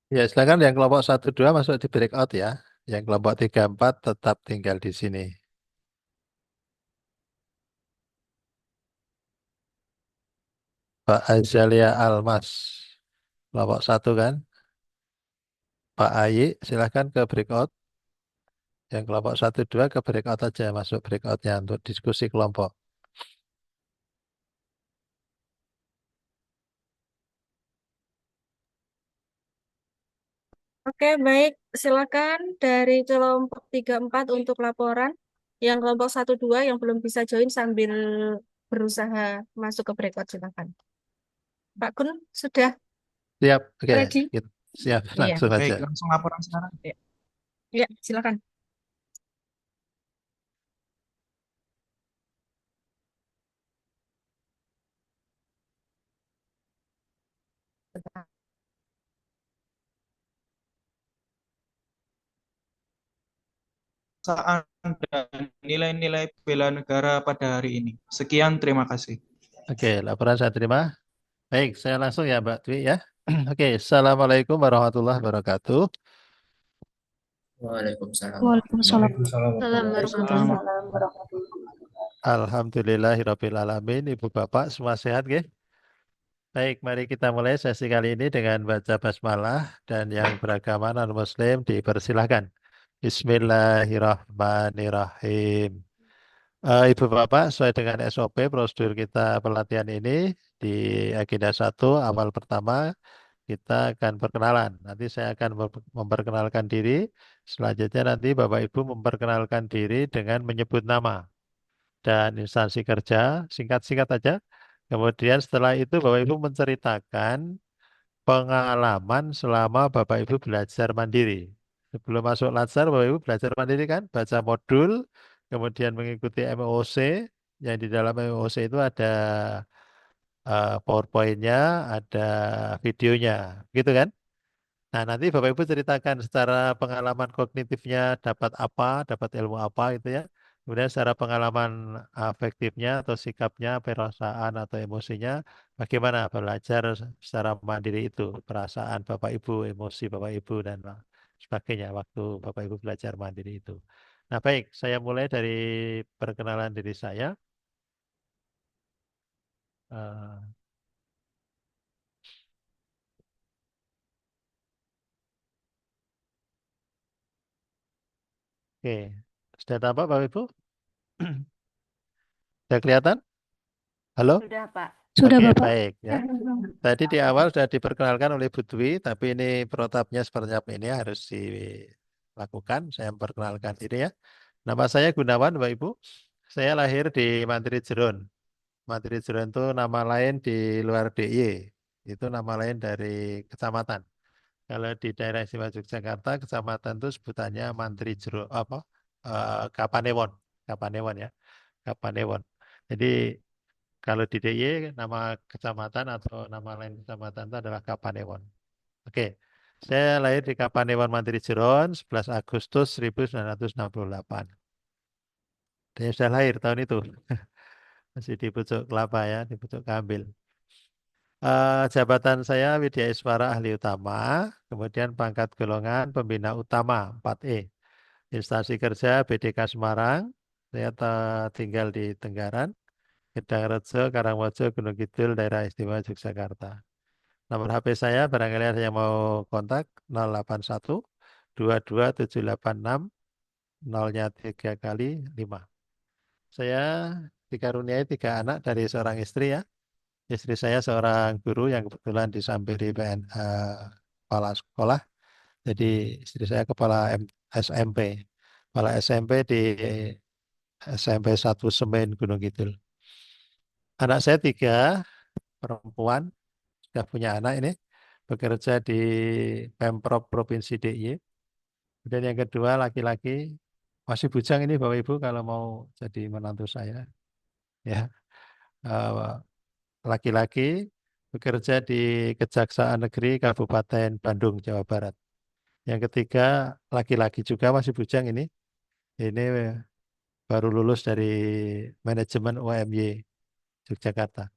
Ya, silakan yang kelompok satu 2 masuk di breakout ya. Yang kelompok 3 4 tetap tinggal di sini. Pak Azalia Almas, kelompok satu kan? Pak Ayi, silakan ke breakout. Yang kelompok satu 2 ke breakout aja, masuk breakoutnya untuk diskusi kelompok. Oke, baik. Silakan dari kelompok 3-4 untuk laporan. Yang kelompok 1-2 yang belum bisa join sambil berusaha masuk ke breakout, silakan. Pak Kun, sudah Siap, oke. ready? Siap, Iya. langsung Baik, aja. langsung laporan sekarang. Iya, iya, silakan. Saat dan nilai-nilai bela negara pada hari ini. Sekian, terima kasih. Oke, laporan saya terima. Baik, saya langsung ya Mbak Dwi ya. Oke, Assalamualaikum warahmatullahi wabarakatuh. Waalaikumsalam Waalaikumsalam. warahmatullahi Salam wabarakatuh. warahmatullahi. Alhamdulillahirabbil alamin. Ibu Bapak semua sehat nggih? Baik, mari kita mulai sesi kali ini dengan baca basmalah dan yang beragama non-muslim dipersilahkan. Bismillahirrahmanirrahim. Ibu Bapak, sesuai dengan SOP prosedur kita pelatihan ini di agenda 1 awal pertama kita akan perkenalan. Nanti saya akan memperkenalkan diri. Selanjutnya nanti Bapak Ibu memperkenalkan diri dengan menyebut nama dan instansi kerja, singkat-singkat aja. Kemudian setelah itu Bapak Ibu menceritakan pengalaman selama Bapak Ibu belajar mandiri. Sebelum masuk Latsar, Bapak Ibu belajar mandiri kan, baca modul, kemudian mengikuti MOOC, yang di dalam MOOC itu ada PowerPoint-nya, ada videonya, gitu kan? Nah, nanti Bapak Ibu ceritakan secara pengalaman kognitifnya dapat apa, dapat ilmu apa gitu ya. Kemudian secara pengalaman afektifnya atau sikapnya, perasaan atau emosinya, bagaimana belajar secara mandiri itu, perasaan Bapak Ibu, emosi Bapak Ibu dan sebagainya waktu Bapak Ibu belajar mandiri itu. Nah, baik, saya mulai dari perkenalan diri saya. Eh, oke, sudah tampak Bapak Ibu? Sudah kelihatan? Halo? Sudah, Pak. Sudah, Oke, Bapak. baik ya. Tadi di awal sudah diperkenalkan oleh Bu Dwi, tapi ini protapnya seperti apa ini harus dilakukan. Saya memperkenalkan diri ya. Nama saya Gunawan, Bapak Ibu. Saya lahir di Mantri Jeron. Mantri Jeron itu nama lain di luar DIY. Itu nama lain dari kecamatan. Kalau di daerah istimewa Yogyakarta, kecamatan itu sebutannya Mantri Jeron, apa? Kapanewon. Kapanewon ya. Kapanewon. Jadi kalau di DIY nama kecamatan atau nama lain kecamatan itu adalah Kapanewon. Oke, saya lahir di Kapanewon Mantri Jeron 11 Agustus 1968. Saya sudah lahir tahun itu, masih di pucuk kelapa ya, di pucuk Kambil. Jabatan saya Widya Iswara Ahli Utama, kemudian pangkat golongan Pembina Utama 4E. Instansi kerja BDK Semarang, saya tinggal di Tenggaran. Gedangrejo, Karangmojo, Gunung Kidul, Daerah Istimewa Yogyakarta. Nomor HP saya barangkali ada yang mau kontak 081 22786 nolnya 3 kali 5. Saya dikaruniai 3 anak dari seorang istri ya. Istri saya seorang guru yang kebetulan disampiri kepala sekolah. Jadi istri saya kepala SMP. Kepala SMP di SMP 1 Semen Gunung Kidul. Anak saya 3 perempuan, sudah punya anak ini, bekerja di Pemprov Provinsi DIY. Dan yang kedua laki-laki, masih bujang ini Bapak Ibu kalau mau jadi menantu saya. Ya, laki-laki bekerja di Kejaksaan Negeri Kabupaten Bandung, Jawa Barat. Yang ketiga laki-laki juga masih bujang ini. Ini baru lulus dari manajemen UMY Yogyakarta.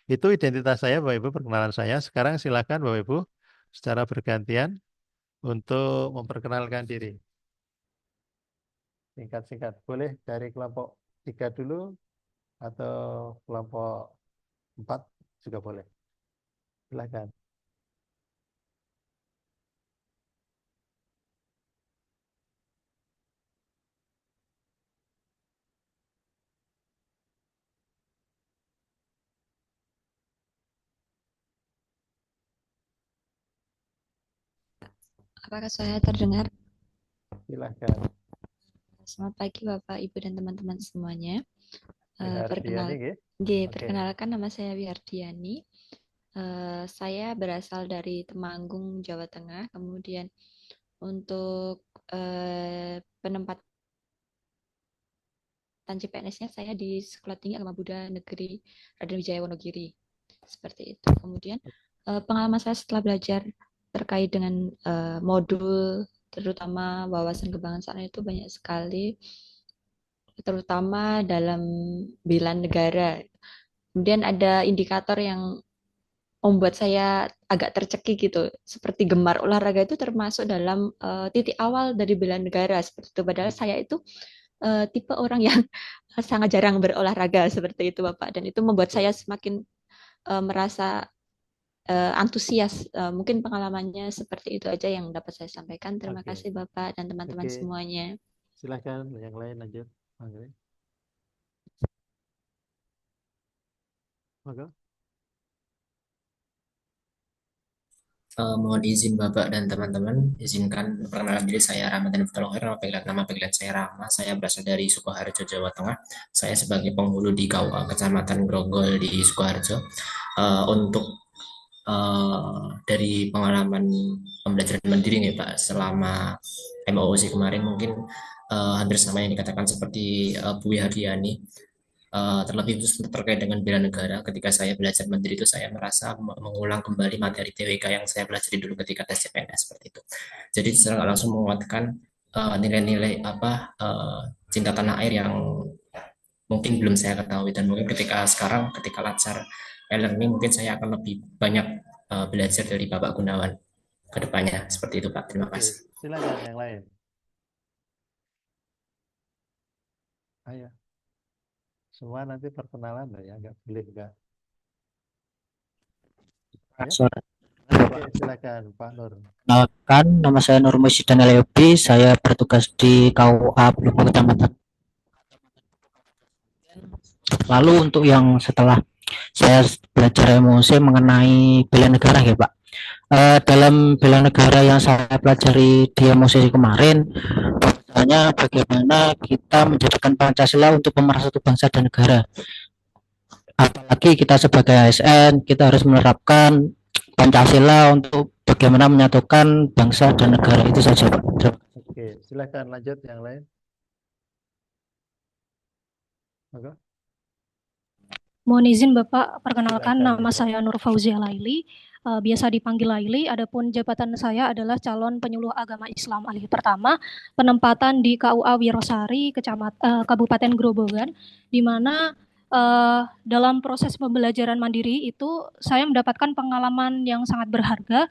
Itu identitas saya Bapak Ibu, perkenalan saya. Sekarang silakan Bapak Ibu secara bergantian untuk memperkenalkan diri. Singkat-singkat. Boleh dari kelompok 3 dulu atau kelompok 4 juga boleh. Silakan. Apakah saya terdengar? Silakan. Selamat pagi Bapak, Ibu, dan teman-teman semuanya. Wihardiani, nggih? Oke. Perkenalkan, nama saya Wihardiani. Saya berasal dari Temanggung, Jawa Tengah. Kemudian untuk penempatan CPNS-nya saya di Sekolah Tinggi Agama Buddha Negeri Raden Wijaya Wonogiri. Seperti itu. Kemudian pengalaman saya setelah belajar terkait dengan modul terutama wawasan kebangsaan itu banyak sekali, terutama dalam bela negara. Kemudian ada indikator yang membuat saya agak tercekik gitu, seperti gemar olahraga itu termasuk dalam titik awal dari bela negara seperti itu. Padahal saya itu tipe orang yang sangat jarang berolahraga seperti itu Bapak, dan itu membuat saya semakin merasa antusias. Mungkin pengalamannya seperti itu aja yang dapat saya sampaikan. Terima kasih Bapak dan teman-teman semuanya. Silakan yang lain lanjut. Monggo. Mohon izin Bapak dan teman-teman, izinkan perkenalan diri saya Ramadan Fitaloher, nama panggilan saya Rama. Saya berasal dari Sukoharjo, Jawa Tengah. Saya sebagai penghulu di KUA Kecamatan Grogol di Sukoharjo. Untuk dari pengalaman pembelajaran mandiri nih Pak, selama MOOC kemarin mungkin hampir sama yang dikatakan seperti Bu Wihardiani. Terlebih itu terkait dengan bela negara. Ketika saya belajar mandiri itu saya merasa mengulang kembali materi TWK yang saya pelajari dulu ketika tes CPNS seperti itu. Jadi secara langsung menguatkan nilai-nilai cinta tanah air yang mungkin belum saya ketahui, dan mungkin ketika lancar e-learning mungkin saya akan lebih banyak belajar dari Bapak Gunawan ke depannya. Seperti itu Pak. Terima kasih. Silakan yang lain. Ayo. Semua nanti perkenalan ya, nggak boleh enggak. Ya? Oke, silakan Pak Nur. Kenalkan, nama saya Nur Musyidan Eliobi. Saya bertugas di KUA Blok Kecamatan. Lalu untuk yang setelah saya belajar emosi mengenai bela negara ya Pak. Dalam bela negara yang saya pelajari di emosi kemarin, bahwasanya bagaimana kita menjadikan Pancasila untuk pemersatu bangsa dan negara. Apalagi kita sebagai ASN, kita harus menerapkan Pancasila untuk bagaimana menyatukan bangsa dan negara. Itu saja Pak. Oke, silakan lanjut yang lain. Monggo. Mohon izin Bapak, perkenalkan nama saya Nur Fauzia Laili, biasa dipanggil Laili. Adapun jabatan saya adalah calon penyuluh agama Islam alih pertama, penempatan di KUA Wirosari, Kabupaten Grobogan, di mana dalam proses pembelajaran mandiri itu saya mendapatkan pengalaman yang sangat berharga,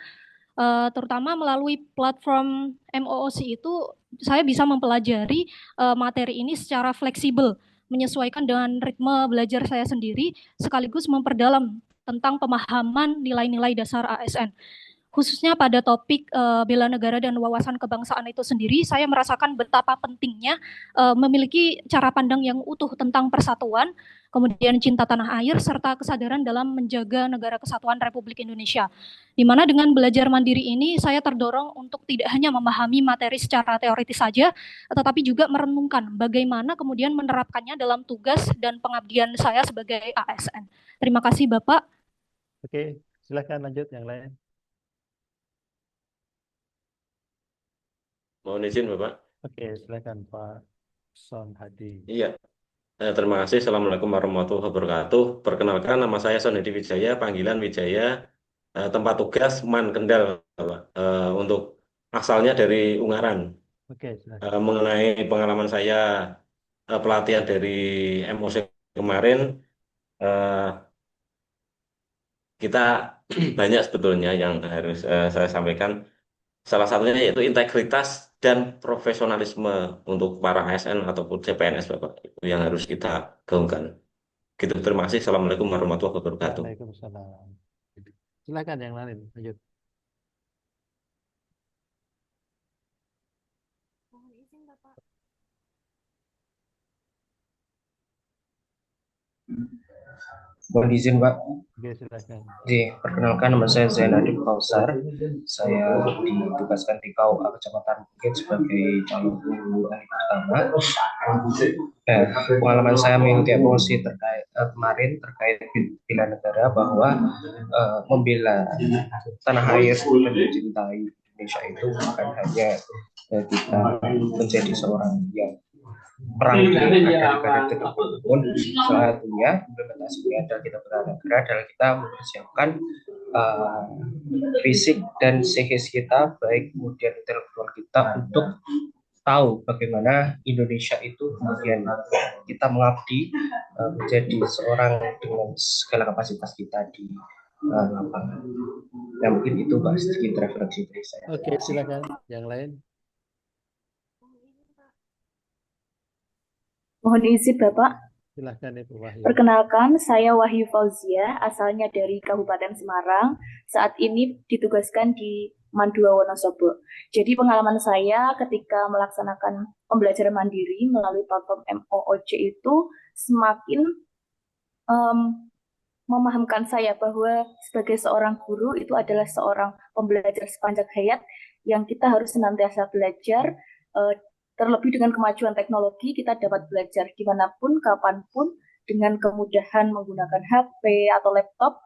terutama melalui platform MOOC itu saya bisa mempelajari materi ini secara fleksibel. menyesuaikan dengan ritme belajar saya sendiri, sekaligus memperdalam tentang pemahaman nilai-nilai dasar ASN. Khususnya pada topik bela negara dan wawasan kebangsaan itu sendiri, saya merasakan betapa pentingnya memiliki cara pandang yang utuh tentang persatuan, kemudian cinta tanah air, serta kesadaran dalam menjaga negara kesatuan Republik Indonesia. Di mana dengan belajar mandiri ini, saya terdorong untuk tidak hanya memahami materi secara teoritis saja, tetapi juga merenungkan bagaimana kemudian menerapkannya dalam tugas dan pengabdian saya sebagai ASN. Terima kasih Bapak. Oke, silakan lanjut yang lain. Mohon izin Bapak. Oke, silakan Pak Son Hadi. Iya, terima kasih. Assalamualaikum warahmatullahi wabarakatuh. Perkenalkan, nama saya Son Hadi Wijaya, panggilan Wijaya, tempat tugas Man Kendal, Bapak. Untuk asalnya dari Ungaran. Oke, silakan. Mengenai pengalaman saya pelatihan dari MOC kemarin, kita banyak sebetulnya yang harus saya sampaikan. Salah satunya yaitu integritas dan profesionalisme untuk para ASN ataupun CPNS Bapak Ibu yang harus kita gaungkan. Gitu, terima kasih. Assalamualaikum warahmatullahi wabarakatuh. Waalaikumsalam. Silakan yang lain, lanjut. Mohon izin Pak. Oke, silakan. Perkenalkan, nama saya Zainadin Kausar. Saya ditugaskan di KUA Kecamatan Bukit sebagai calon guru ahli pertama. Pengalaman saya mengikuti emosi kemarin terkait bela negara, bahwa membela tanah air dan mencintai Indonesia itu bukan hanya kita menjadi seorang yang perang di negara tersebut, pun salah satunya implementasinya adalah kita bela negara, adalah kita mempersiapkan fisik dan psikis kita, baik kemudian intelektual kita, untuk tahu bagaimana Indonesia itu kemudian kita mengabdi menjadi seorang dengan segala kapasitas kita di lapangan. Nah, mungkin itu Pak sedikit refleksi dari saya. Oke, silakan yang lain. Mohon izin Bapak. Silakan Ibu Wahyu. Perkenalkan, saya Wahyu Fauzia, asalnya dari Kabupaten Semarang. Saat ini ditugaskan di Mandua Wonosobo. Jadi pengalaman saya ketika melaksanakan pembelajaran mandiri melalui platform MOOC itu semakin memahamkan saya bahwa sebagai seorang guru itu adalah seorang pembelajar sepanjang hayat yang kita harus senantiasa belajar. Terlebih dengan kemajuan teknologi, kita dapat belajar dimanapun, kapanpun, dengan kemudahan menggunakan HP atau laptop,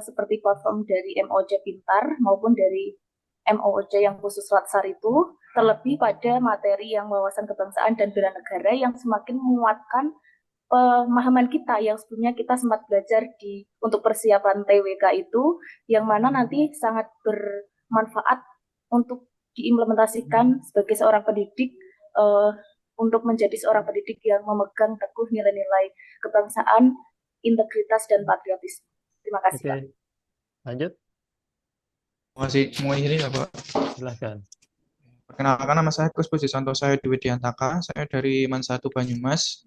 seperti platform dari MOOC Pintar maupun dari MOOC yang khusus Latsar itu, terlebih pada materi yang wawasan kebangsaan dan bela negara yang semakin menguatkan pemahaman kita yang sebelumnya kita sempat belajar untuk persiapan TWK itu, yang mana nanti sangat bermanfaat untuk diimplementasikan sebagai seorang pendidik, untuk menjadi seorang pendidik yang memegang teguh nilai-nilai kebangsaan, integritas, dan patriotisme. Terima kasih, Oke. Pak. Lanjut. Mau izin ya Pak. Silakan. Perkenalkan, nama saya Gus Puji Santosa Dwi Diantaka. Saya dari Man 1 Banyumas.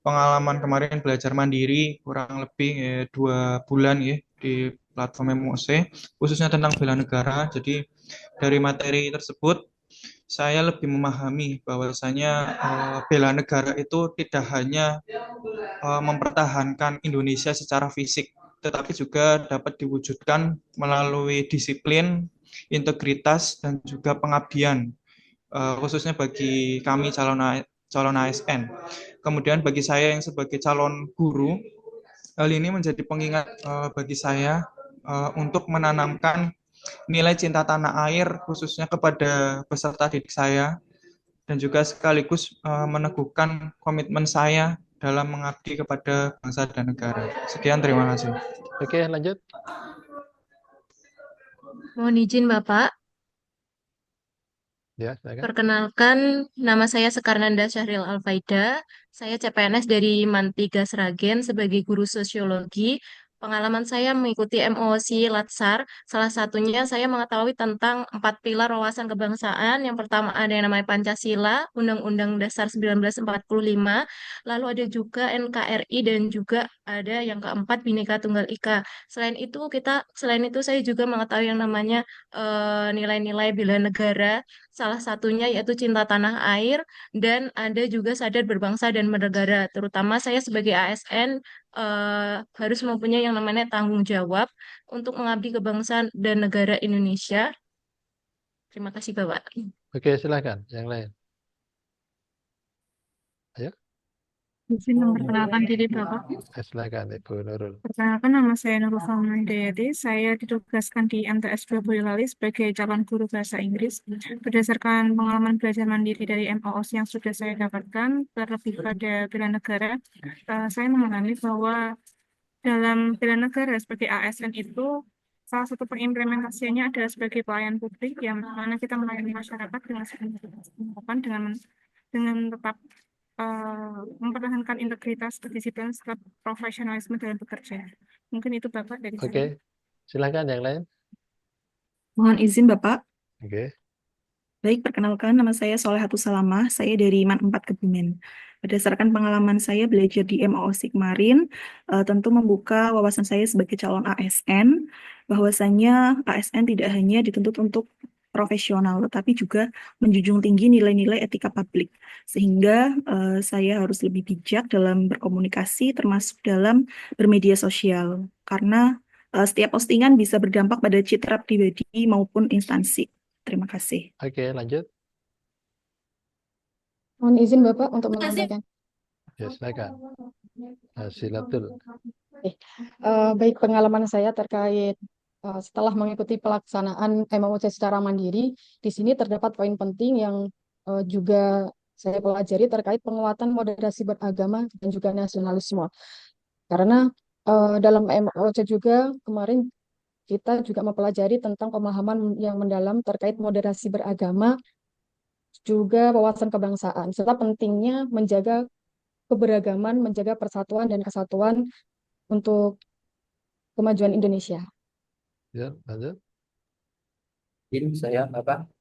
Pengalaman kemarin belajar mandiri kurang lebih 2 bulan ya di platform MOOC, khususnya tentang bela negara. Jadi dari materi tersebut saya lebih memahami bahwasanya bela negara itu tidak hanya mempertahankan Indonesia secara fisik, tetapi juga dapat diwujudkan melalui disiplin, integritas, dan juga pengabdian, khususnya bagi kami calon ASN. Kemudian bagi saya yang sebagai calon guru, hal ini menjadi pengingat bagi saya untuk menanamkan nilai cinta tanah air khususnya kepada peserta didik saya, dan juga sekaligus meneguhkan komitmen saya dalam mengabdi kepada bangsa dan negara. Sekian, terima kasih. Oke, lanjut. Mohon izin Bapak. Ya, silakan. Perkenalkan, nama saya Sekarnanda Syahril Alfaida. Saya CPNS dari Man 3 Sragen sebagai guru sosiologi. pengalaman saya mengikuti MOC Latsar, salah satunya saya mengetahui tentang 4 pilar wawasan kebangsaan. Yang pertama ada yang namanya Pancasila, Undang-Undang Dasar 1945, lalu ada juga NKRI dan juga ada yang keempat Bhinneka Tunggal Ika. Selain itu saya juga mengetahui yang namanya nilai-nilai bela negara, salah satunya yaitu cinta tanah air dan ada juga sadar berbangsa dan bernegara. Terutama saya sebagai ASN harus mempunyai yang namanya tanggung jawab untuk mengabdi kebangsaan dan negara Indonesia. Terima kasih, Bapak. Oke, silakan. Yang lain. Ayo, Izin memperkenalkan diri Bapak. silakan Ibu Nurul. Perkenalkan, nama saya Nurul Famanidayati. Saya ditugaskan di MTS 2 Boyolali sebagai calon guru bahasa Inggris. Berdasarkan pengalaman belajar mandiri dari MOOC yang sudah saya dapatkan, terlebih pada bela negara, saya memahami bahwa dalam bela negara sebagai ASN itu salah satu pengimplementasiannya adalah sebagai pelayan publik yang mana kita melayani masyarakat dengan harapan dengan tetap mempertahankan integritas, kedisiplinan, serta profesionalisme dalam bekerja. Mungkin itu Bapak dari saya. Oke, silakan yang lain. Mohon izin Bapak. Oke. Baik, perkenalkan nama saya Solehatus Salamah, saya dari MAN 4 Kebumen. Berdasarkan pengalaman saya belajar di MOOC kemarin, tentu membuka wawasan saya sebagai calon ASN, bahwasannya ASN tidak hanya dituntut untuk profesional, tetapi juga menjunjung tinggi nilai-nilai etika publik. Sehingga saya harus lebih bijak dalam berkomunikasi, termasuk dalam bermedia sosial. Karena setiap postingan bisa berdampak pada citra pribadi maupun instansi. Terima kasih. Oke, lanjut. Mohon izin Bapak untuk menyampaikan. Ya, silakan. Silatul. Baik, pengalaman saya terkait setelah mengikuti pelaksanaan MOOC secara mandiri, di sini terdapat poin penting yang juga saya pelajari terkait penguatan moderasi beragama dan juga nasionalisme. Karena dalam MOOC juga kemarin kita juga mempelajari tentang pemahaman yang mendalam terkait moderasi beragama, juga wawasan kebangsaan, serta pentingnya menjaga keberagaman, menjaga persatuan dan kesatuan untuk kemajuan Indonesia. Ya, lanjut. Izin saya Bapak.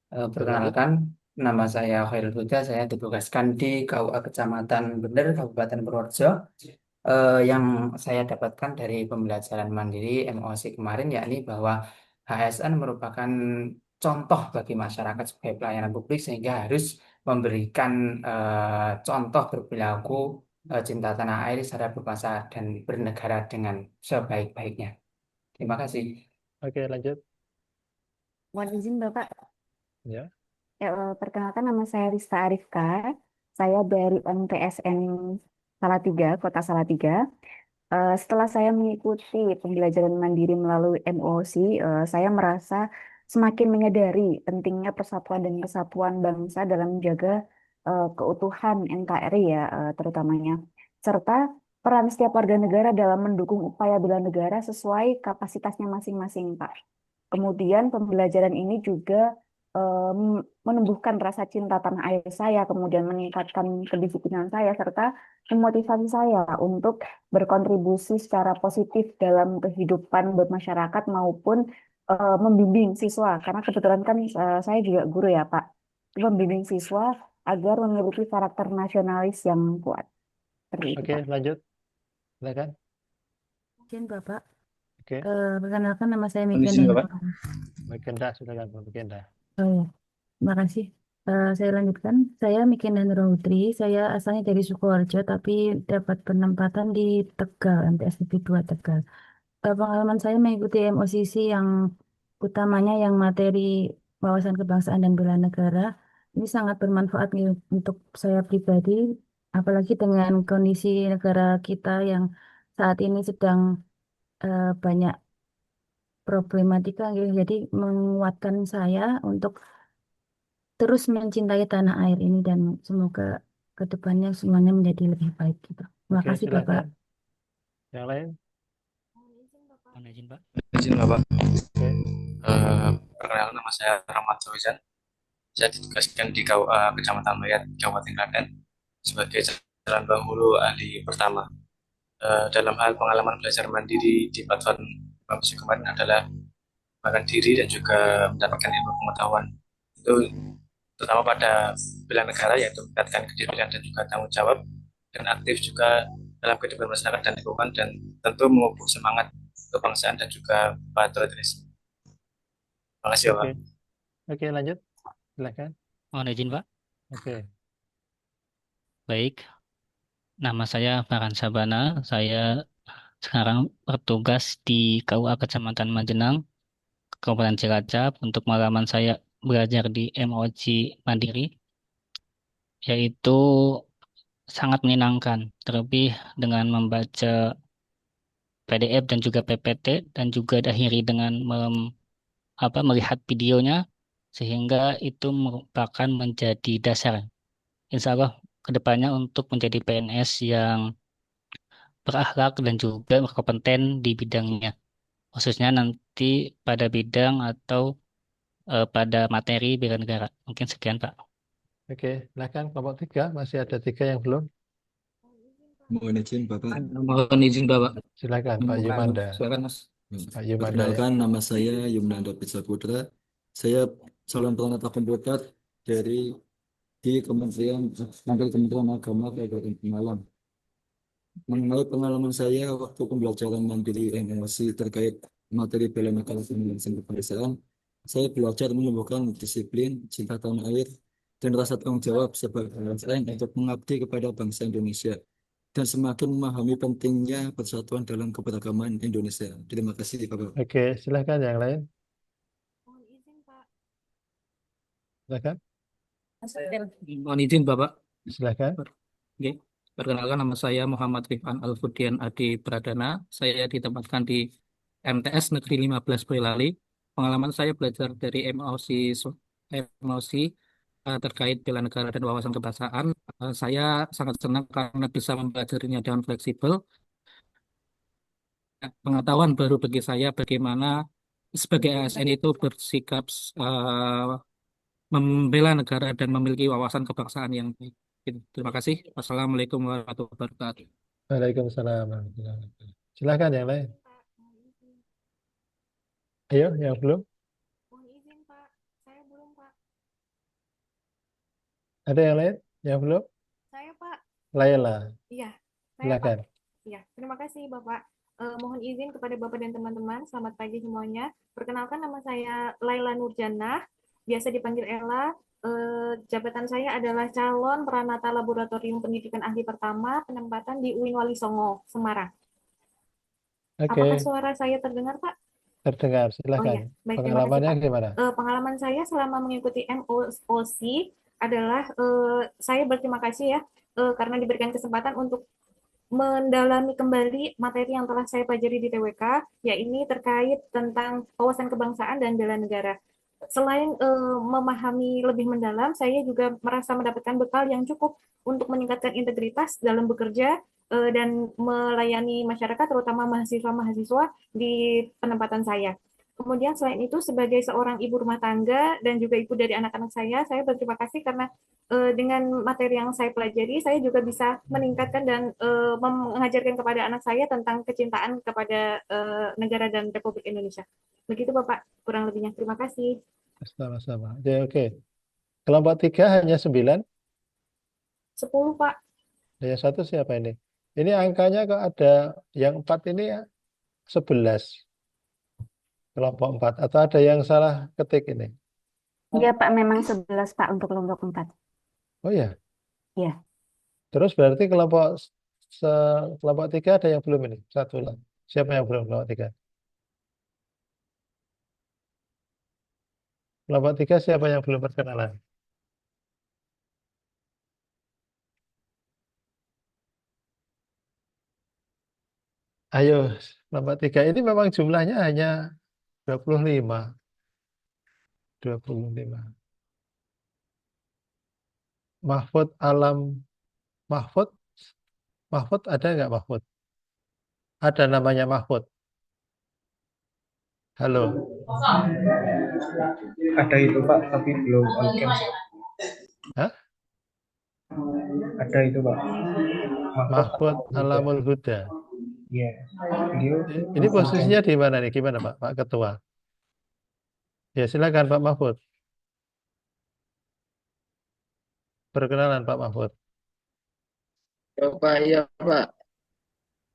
Perkenalkan, nama saya Khairul Huda, saya ditugaskan di KUA Kecamatan Bener, Kabupaten Purworejo. Yang saya dapatkan dari pembelajaran mandiri MOOC kemarin yakni bahwa ASN merupakan contoh bagi masyarakat sebagai pelayanan publik sehingga harus memberikan contoh berperilaku cinta tanah air, sadar berbangsa dan bernegara dengan sebaik-baiknya. Terima kasih. Oke, lanjut. Mohon izin Bapak. Ya. Perkenalkan, nama saya Rista Arifka. Saya dari MTSN Salatiga, Kota Salatiga. Setelah saya mengikuti pembelajaran mandiri melalui MOOC, saya merasa semakin menyadari pentingnya persatuan dan kesatuan bangsa dalam menjaga keutuhan NKRI ya, terutamanya, serta peran setiap warga negara dalam mendukung upaya bela negara sesuai kapasitasnya masing-masing, Pak. Kemudian pembelajaran ini juga menumbuhkan rasa cinta tanah air saya, kemudian meningkatkan kedisiplinan saya, serta memotivasi saya untuk berkontribusi secara positif dalam kehidupan bermasyarakat maupun membimbing siswa. Karena kebetulan kan saya juga guru ya Pak, membimbing siswa agar memiliki karakter nasionalis yang kuat. Oke, lanjut. Silakan. Izin Bapak. Oke. Perkenalkan, nama saya Izin, Mika. Bapak. Mekenda, silakan Pak Mekenda. Oh ya, terima kasih. Saya lanjutkan. Saya Mikenda Nurahutri. Saya asalnya dari Sukoharjo, tapi dapat penempatan di Tegal, MTS Negeri 2 Tegal. Pengalaman saya mengikuti MOCC yang utamanya yang materi wawasan kebangsaan dan bela negara. Ini sangat bermanfaat untuk saya pribadi, apalagi dengan kondisi negara kita yang saat ini sedang banyak problematika, jadi menguatkan saya untuk terus mencintai tanah air ini dan semoga kedepannya semuanya menjadi lebih baik gitu. Terima Oke, kasih silakan. Bapak. Yang lain? Mohon izin Pak. Izin Bapak. Oke. Perkenalkan, nama saya Rahmat Sawizan. Saya ditugaskan di KUA Kecamatan Mayat, Kabupaten Klaten sebagai jalan dahulu ahli pertama. Dalam hal pengalaman belajar mandiri di platform musik kemarin adalah mengembangkan diri dan juga mendapatkan ilmu pengetahuan. Itu terutama pada bela negara, yaitu meningkatkan kedisiplinan dan juga tanggung jawab, dan aktif juga dalam kehidupan masyarakat dan lingkungan, dan tentu memupuk semangat kebangsaan dan juga patriotisme. Terima kasih, Pak. Oke, oke, lanjut. Silakan. Mohon izin, Pak. Oke. Baik, nama saya Farhan Sabana. Saya sekarang bertugas di KUA Kecamatan Majenang, Kabupaten Cilacap. Untuk pengalaman saya belajar di MOC Mandiri, yaitu sangat menyenangkan, terlebih dengan membaca PDF dan juga PPT, dan juga diakhiri dengan melihat videonya, sehingga itu merupakan menjadi dasar, insya Allah, kedepannya untuk menjadi PNS yang berakhlak dan juga berkompeten di bidangnya, khususnya nanti pada bidang atau pada materi bela negara. Mungkin sekian, Pak. Oke, silakan kelompok 3. Masih ada 3 yang belum. Mohon izin Bapak. Mohon izin, Bapak. Silakan Pak Yumanda. Silakan, Mas. Pak Yumanda ya. Perkenalkan, nama saya Yumnanda Pizza Putra. Saya calon penata komputer di Kementerian Agama Kabupaten Pemalang. Mengenai pengalaman saya waktu pembelajaran mandiri MOC terkait materi bela negara dan kebangsaan, saya belajar menumbuhkan disiplin, cinta tanah air, dan rasa tanggung jawab sebagai lain untuk mengabdi kepada bangsa Indonesia, dan semakin memahami pentingnya persatuan dalam keberagaman Indonesia. Terima kasih, Bapak. Oke, silakan yang lain. Silakan. Mohon izin, Bapak. Silakan. Oke. Perkenalkan, nama saya Muhammad Rifan Alfudian Adi Pradana. Saya ditempatkan di MTS Negeri 15 Boyolali. Pengalaman saya belajar dari MOC terkait bela negara dan wawasan kebangsaan. Saya sangat senang karena bisa mempelajarinya dengan fleksibel. Pengetahuan baru bagi saya bagaimana sebagai ASN itu bersikap membela negara dan memiliki wawasan kebangsaan yang baik. Terima kasih. Wassalamualaikum warahmatullahi wabarakatuh. Waalaikumsalam warahmatullahi wabarakatuh. Silakan yang lain. Ayo, yang belum. Ada yang lain? Yang belum? Saya, Pak. Laila. Iya, saya, Pak. Silakan. Iya, terima kasih, Bapak. Mohon izin kepada Bapak dan teman-teman. Selamat pagi semuanya. Perkenalkan, nama saya Laila Nurjannah, biasa dipanggil Ella. Jabatan saya adalah calon Pranata Laboratorium Pendidikan Ahli Pertama, penempatan di UIN Wali Songo, Semarang. Oke, Apakah suara saya terdengar, Pak? terdengar. Oh Silakan. iya, baik, terima kasih, Pengalamannya Pak. gimana? Pengalaman saya selama mengikuti MOC adalah saya berterima kasih ya karena diberikan kesempatan untuk mendalami kembali materi yang telah saya pelajari di TWK, yaitu terkait tentang wawasan kebangsaan dan bela negara. Selain memahami lebih mendalam, saya juga merasa mendapatkan bekal yang cukup untuk meningkatkan integritas dalam bekerja dan melayani masyarakat, terutama mahasiswa-mahasiswa di penempatan saya. Kemudian selain itu, sebagai seorang ibu rumah tangga dan juga ibu dari anak-anak saya berterima kasih karena dengan materi yang saya pelajari, saya juga bisa meningkatkan dan mengajarkan kepada anak saya tentang kecintaan kepada negara dan Republik Indonesia. Begitu Bapak, kurang lebihnya. Terima kasih. Sama-sama. Oke. Kelompok 3 hanya 9. 10, Pak. Yang 1 siapa ini? Ini angkanya kok ada yang 4 ini 11. Kelompok 4. Atau ada yang salah ketik ini? Iya Pak, memang 11 Pak untuk kelompok 4. Oh ya. Iya. Terus berarti kelompok 3 ada yang belum ini? 1 lah. Siapa yang belum kelompok 3? Kelompok 3 siapa yang belum perkenalan? Ayo, kelompok 3 ini memang jumlahnya hanya 25. 25. Mahfud Alam. Mahfud ada nggak Mahfud? Ada namanya Mahfud. Halo. Ada itu Pak, tapi belum on cam. Hah? Ada itu Pak. Mahfud Alamul Huda. Iya, beliau Ini posisinya di mana nih? Gimana Pak? Pak Ketua? Ya silakan Pak Mahfud. Perkenalan Pak Mahfud. Pak, iya Pak,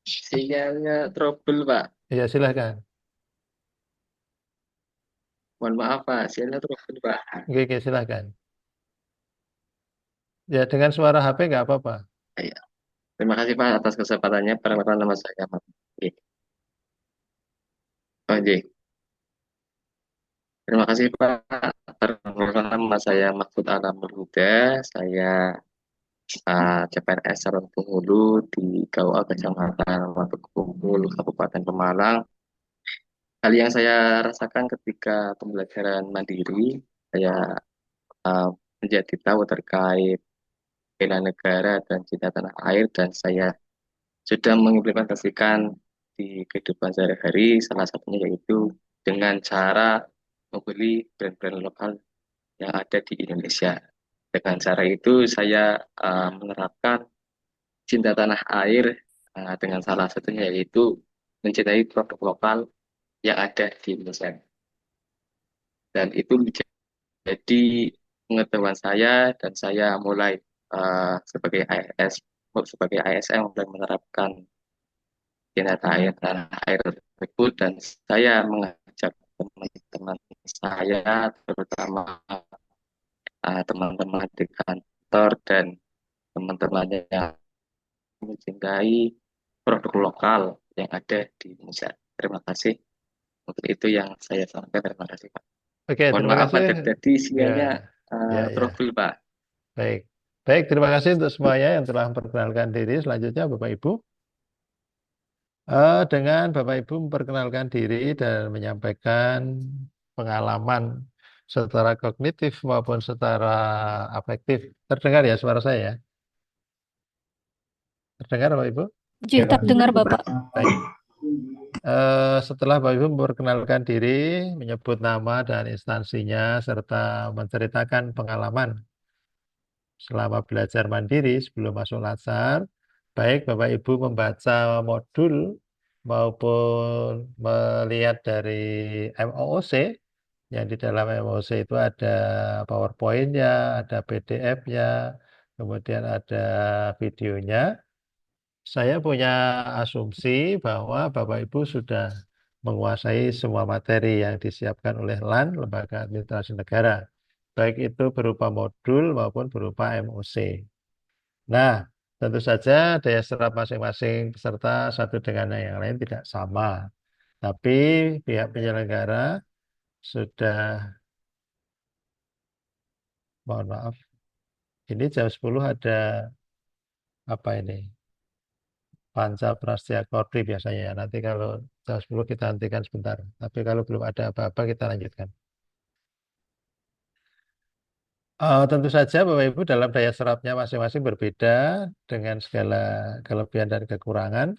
sinyalnya trouble Pak. Ya silakan. Mohon maaf Pak, sinyalnya trouble Pak. Oke, silakan. Ya dengan suara HP nggak apa-apa. Iya. Terima kasih Pak atas kesempatannya. Perkenalkan nama saya Pak. Oke. Oke. Terima kasih Pak. Perkenalkan nama saya Mahfud Alamul Huda. Saya CPNS calon penghulu di KUA Kecamatan Watukungkul, Kabupaten Pemalang. Hal yang saya rasakan ketika pembelajaran mandiri, saya menjadi tahu terkait bela negara dan cinta tanah air, dan saya sudah mengimplementasikan di kehidupan sehari-hari, salah satunya yaitu dengan cara membeli brand-brand lokal yang ada di Indonesia. Dengan cara itu saya menerapkan cinta tanah air dengan salah satunya yaitu mencintai produk lokal yang ada di Indonesia. Dan itu menjadi pengetahuan saya, dan saya mulai sebagai ASN mulai menerapkan cinta tanah air tersebut, dan saya mengajak teman-teman saya, terutama teman-teman di kantor dan teman-teman yang mencintai produk lokal yang ada di Indonesia. Terima kasih. Untuk itu yang saya sampaikan. Terima kasih Pak. Oke, Mohon terima maaf Pak, kasih. tadi sinyalnya Ya. trouble Pak. Baik. Baik, terima kasih untuk semuanya yang telah memperkenalkan diri. Selanjutnya Bapak Ibu. Dengan Bapak Ibu memperkenalkan diri dan menyampaikan pengalaman secara kognitif maupun secara afektif. Terdengar ya suara saya ya? Terdengar Bapak Ibu? Ji, terdengar Bapak. Baik. Setelah Bapak Ibu memperkenalkan diri, menyebut nama dan instansinya, serta menceritakan pengalaman selama belajar mandiri sebelum masuk Latsar, baik Bapak Ibu membaca modul maupun melihat dari MOOC, yang di dalam MOOC itu ada PowerPoint-nya, ada PDF-nya, kemudian ada videonya. Saya punya asumsi bahwa Bapak Ibu sudah menguasai semua materi yang disiapkan oleh LAN, Lembaga Administrasi Negara, baik itu berupa modul maupun berupa MOC. Nah, tentu saja daya serap masing-masing peserta satu dengan yang lain tidak sama, tapi pihak penyelenggara sudah, mohon maaf, ini jam 10 ada apa ini? Panca Prastya Kordi biasanya ya. Nanti kalau jam 10 kita hentikan sebentar. Tapi kalau belum ada apa-apa kita lanjutkan. Tentu saja Bapak Ibu dalam daya serapnya masing-masing berbeda dengan segala kelebihan dan kekurangan.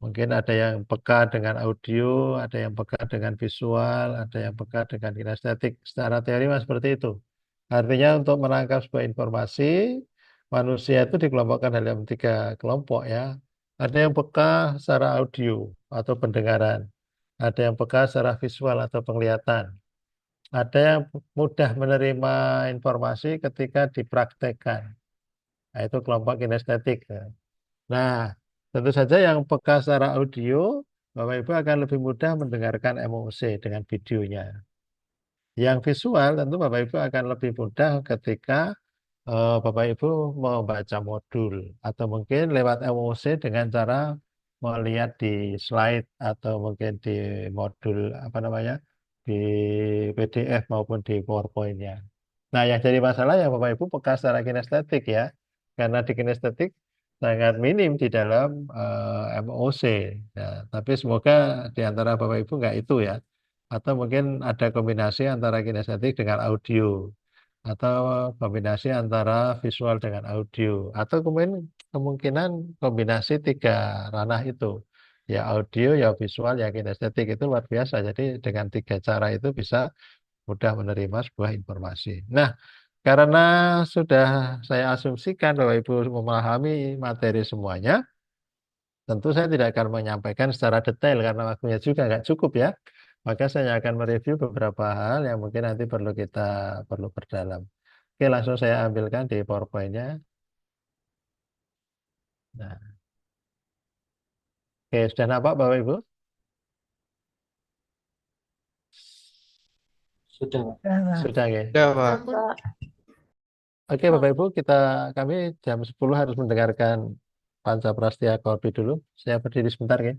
Mungkin ada yang peka dengan audio, ada yang peka dengan visual, ada yang peka dengan kinestetik. Secara teori seperti itu. Artinya untuk menangkap sebuah informasi, manusia itu dikelompokkan dalam 3 kelompok ya. Ada yang peka secara audio atau pendengaran. Ada yang peka secara visual atau penglihatan. Ada yang mudah menerima informasi ketika dipraktekkan. Nah, itu kelompok kinestetik. Nah, tentu saja yang peka secara audio, Bapak Ibu akan lebih mudah mendengarkan MOOC dengan videonya. Yang visual tentu Bapak Ibu akan lebih mudah ketika Bapak Ibu membaca modul, atau mungkin lewat MOOC dengan cara melihat di slide atau mungkin di modul di PDF maupun di PowerPoint-nya. Nah, yang jadi masalah yang Bapak Ibu peka secara kinestetik ya, karena di kinestetik sangat minim di dalam MOOC. Ya, tapi semoga di antara Bapak Ibu nggak itu ya, atau mungkin ada kombinasi antara kinestetik dengan audio, atau kombinasi antara visual dengan audio, atau kemungkinan kombinasi 3 ranah itu, ya audio, ya visual, ya kinestetik. Itu luar biasa. Jadi dengan 3 cara itu bisa mudah menerima sebuah informasi. Nah, Karena sudah saya asumsikan bahwa Ibu memahami materi semuanya, tentu saya tidak akan menyampaikan secara detail karena waktunya juga nggak cukup ya. Maka saya akan mereview beberapa hal yang mungkin nanti perlu perdalam. Oke, langsung saya ambilkan di PowerPoint-nya. Nah, oke, sudah nampak Bapak Ibu? Sudah, Sudah ya. Ya, Pak. Oke, Bapak Ibu, kami jam 10 harus mendengarkan Pancaprastia Korpi dulu. Saya berdiri sebentar ya.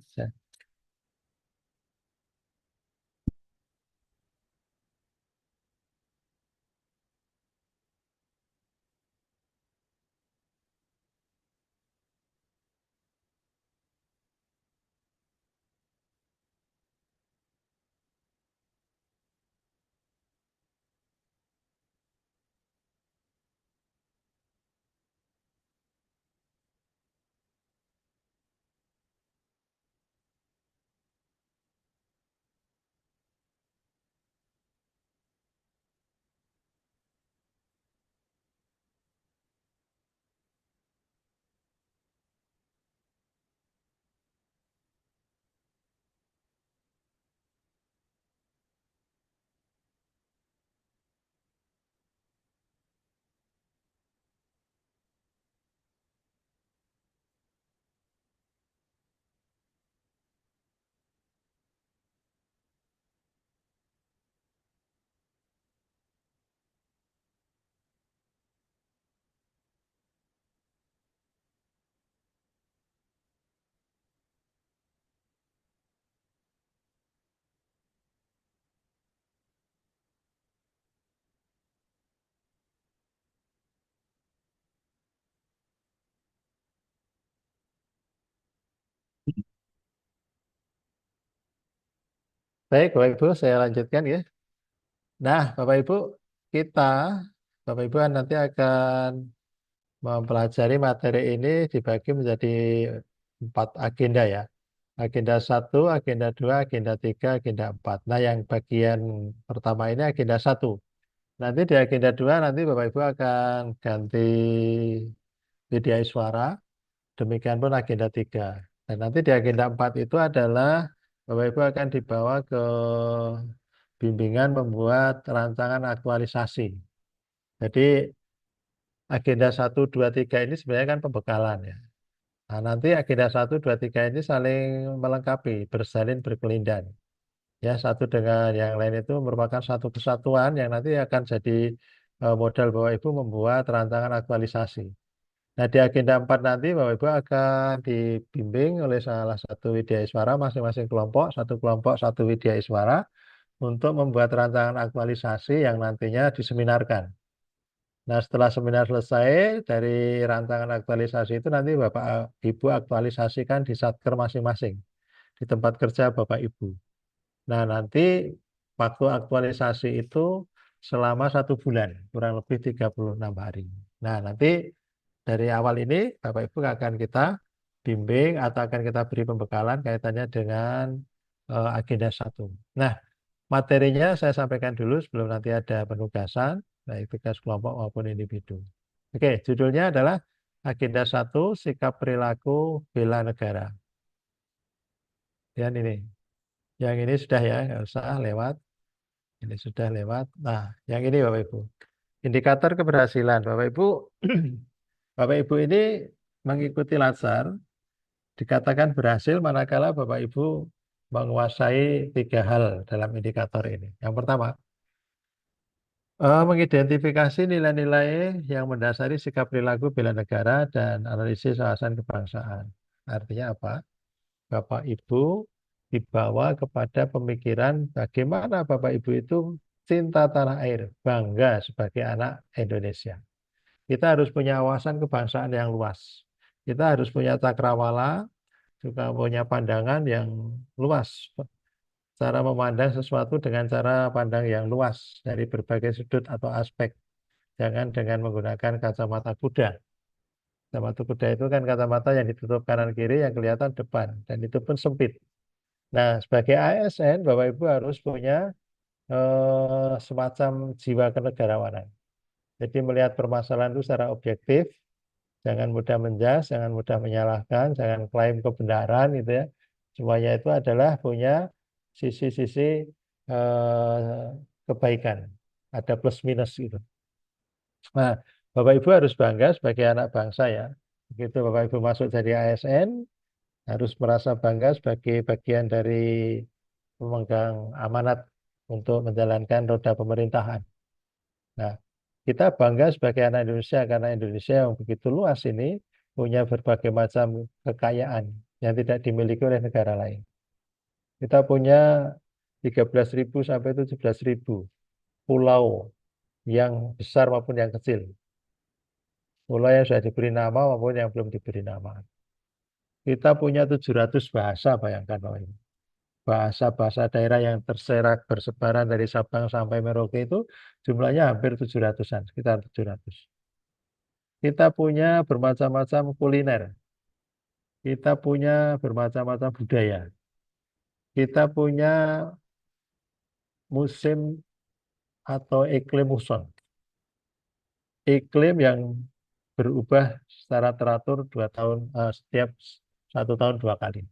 Baik, Bapak Ibu, saya lanjutkan ya. Nah, kita, Bapak Ibu nanti akan mempelajari materi ini dibagi menjadi 4 agenda ya. Agenda 1, agenda 2, agenda 3, agenda 4. Nah, yang bagian pertama ini agenda 1. Nanti di agenda 2 nanti Bapak Ibu akan ganti media suara. Demikian pun agenda 3. Dan nanti di agenda 4 itu adalah Bapak Ibu akan dibawa ke bimbingan membuat rancangan aktualisasi. Jadi agenda 1, 2, 3 ini sebenarnya kan pembekalan ya. Nah, nanti agenda 1, 2, 3 ini saling melengkapi, bersalin berkelindan. Ya, satu dengan yang lain itu merupakan satu kesatuan yang nanti akan jadi modal Bapak Ibu membuat rancangan aktualisasi. Nah, di agenda 4 nanti Bapak Ibu akan dibimbing oleh salah satu widyaswara masing-masing kelompok, satu widyaswara untuk membuat rancangan aktualisasi yang nantinya diseminarkan. Nah, setelah seminar selesai dari rancangan aktualisasi itu nanti Bapak Ibu aktualisasikan di satker masing-masing, di tempat kerja Bapak Ibu. Nah, nanti waktu aktualisasi itu selama 1 bulan, kurang lebih 36 hari. Nah, nanti dari awal ini Bapak Ibu akan kita bimbing atau akan kita beri pembekalan kaitannya dengan agenda 1. Nah, materinya saya sampaikan dulu sebelum nanti ada penugasan, baik tugas kelompok maupun individu. Oke, judulnya adalah agenda 1, sikap perilaku bela negara. Dan ini, yang ini sudah ya, nggak usah lewat. Ini sudah lewat. Nah, yang ini Bapak Ibu. Indikator keberhasilan. Bapak Ibu, Bapak Ibu ini mengikuti Latsar, dikatakan berhasil manakala Bapak Ibu menguasai 3 hal dalam indikator ini. Yang pertama, mengidentifikasi nilai-nilai yang mendasari sikap perilaku bela negara dan analisis wawasan kebangsaan. Artinya apa? Bapak Ibu dibawa kepada pemikiran bagaimana Bapak Ibu itu cinta tanah air, bangga sebagai anak Indonesia. Kita harus punya wawasan kebangsaan yang luas. Kita harus punya cakrawala, juga punya pandangan yang luas. Cara memandang sesuatu dengan cara pandang yang luas dari berbagai sudut atau aspek. Jangan dengan menggunakan kacamata kuda. Kacamata kuda itu kan kacamata yang ditutup kanan kiri yang kelihatan depan. Dan itu pun sempit. Nah, sebagai ASN, Bapak Ibu harus punya semacam jiwa kenegarawanan. Jadi melihat permasalahan itu secara objektif, jangan mudah menjas, jangan mudah menyalahkan, jangan klaim kebenaran gitu ya. Semuanya itu adalah punya sisi-sisi kebaikan, ada plus minus gitu. Nah, Bapak Ibu harus bangga sebagai anak bangsa ya. Begitu Bapak Ibu masuk dari ASN, harus merasa bangga sebagai bagian dari pemegang amanat untuk menjalankan roda pemerintahan. Nah, kita bangga sebagai anak Indonesia karena Indonesia yang begitu luas ini punya berbagai macam kekayaan yang tidak dimiliki oleh negara lain. Kita punya 13.000 sampai 17.000 pulau yang besar maupun yang kecil. Pulau yang sudah diberi nama maupun yang belum diberi nama. Kita punya 700 bahasa, bayangkan Bapak Ibu. Bahasa-bahasa daerah yang terserak bersebaran dari Sabang sampai Merauke itu jumlahnya hampir 700-an, sekitar 700. Kita punya bermacam-macam kuliner. Kita punya bermacam-macam budaya. Kita punya musim atau iklim muson. Iklim yang berubah secara teratur setiap 1 tahun 2 kali.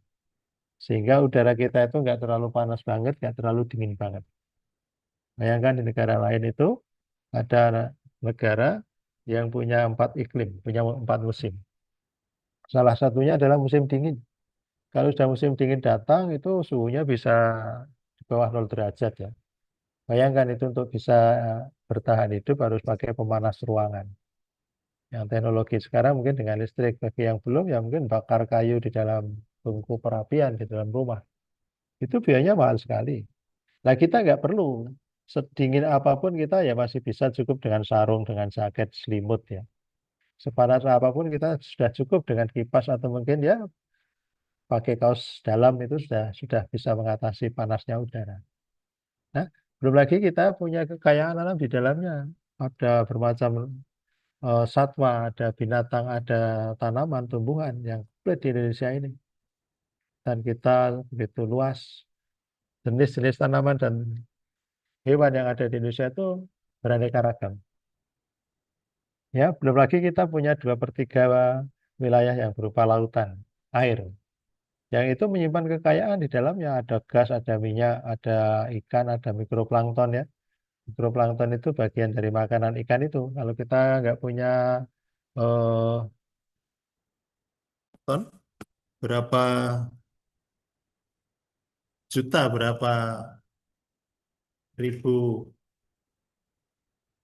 Sehingga udara kita itu nggak terlalu panas banget, nggak terlalu dingin banget. Bayangkan di negara lain itu ada negara yang punya 4 iklim, punya 4 musim. Salah satunya adalah musim dingin. Kalau sudah musim dingin datang itu suhunya bisa di bawah 0 derajat ya. Bayangkan itu untuk bisa bertahan hidup harus pakai pemanas ruangan. Yang teknologi sekarang mungkin dengan listrik, bagi yang belum ya mungkin bakar kayu di dalam tungku perapian di dalam rumah. Itu biayanya mahal sekali. Nah kita nggak perlu sedingin apapun kita ya masih bisa cukup dengan sarung, dengan jaket, selimut ya. Sepanas apapun kita sudah cukup dengan kipas atau mungkin ya pakai kaos dalam itu sudah bisa mengatasi panasnya udara. Nah, belum lagi kita punya kekayaan alam di dalamnya. Ada bermacam satwa, ada binatang, ada tanaman, tumbuhan yang komplit di Indonesia ini. Dan kita begitu luas jenis-jenis tanaman dan hewan yang ada di Indonesia itu beraneka ragam. Ya, belum lagi kita punya 2/3 wilayah yang berupa lautan, air. Yang itu menyimpan kekayaan di dalamnya, ada gas, ada minyak, ada ikan, ada mikroplankton ya. Mikroplankton itu bagian dari makanan ikan itu. Kalau kita nggak punya ton, berapa juta, berapa ribu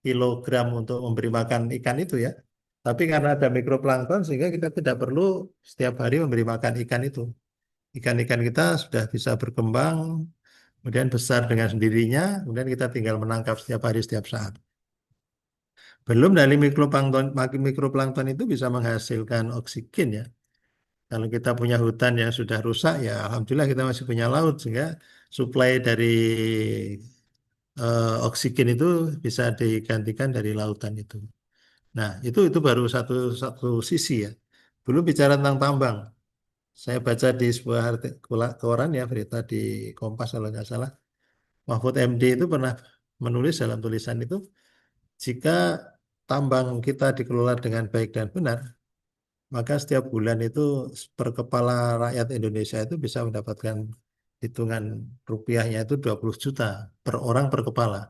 kilogram untuk memberi makan ikan itu ya. Tapi karena ada mikroplankton sehingga kita tidak perlu setiap hari memberi makan ikan itu. Ikan-ikan kita sudah bisa berkembang, kemudian besar dengan sendirinya, kemudian kita tinggal menangkap setiap hari, setiap saat. Belum dari mikroplankton itu bisa menghasilkan oksigen ya. Kalau kita punya hutan yang sudah rusak ya alhamdulillah kita masih punya laut sehingga suplai dari oksigen itu bisa digantikan dari lautan itu. Nah, itu baru satu sisi ya. Belum bicara tentang tambang. Saya baca di sebuah koran ya, berita di Kompas kalau nggak salah. Mahfud MD itu pernah menulis dalam tulisan itu, jika tambang kita dikelola dengan baik dan benar, maka setiap bulan itu per kepala rakyat Indonesia itu bisa mendapatkan hitungan rupiahnya itu 20 juta per orang per kepala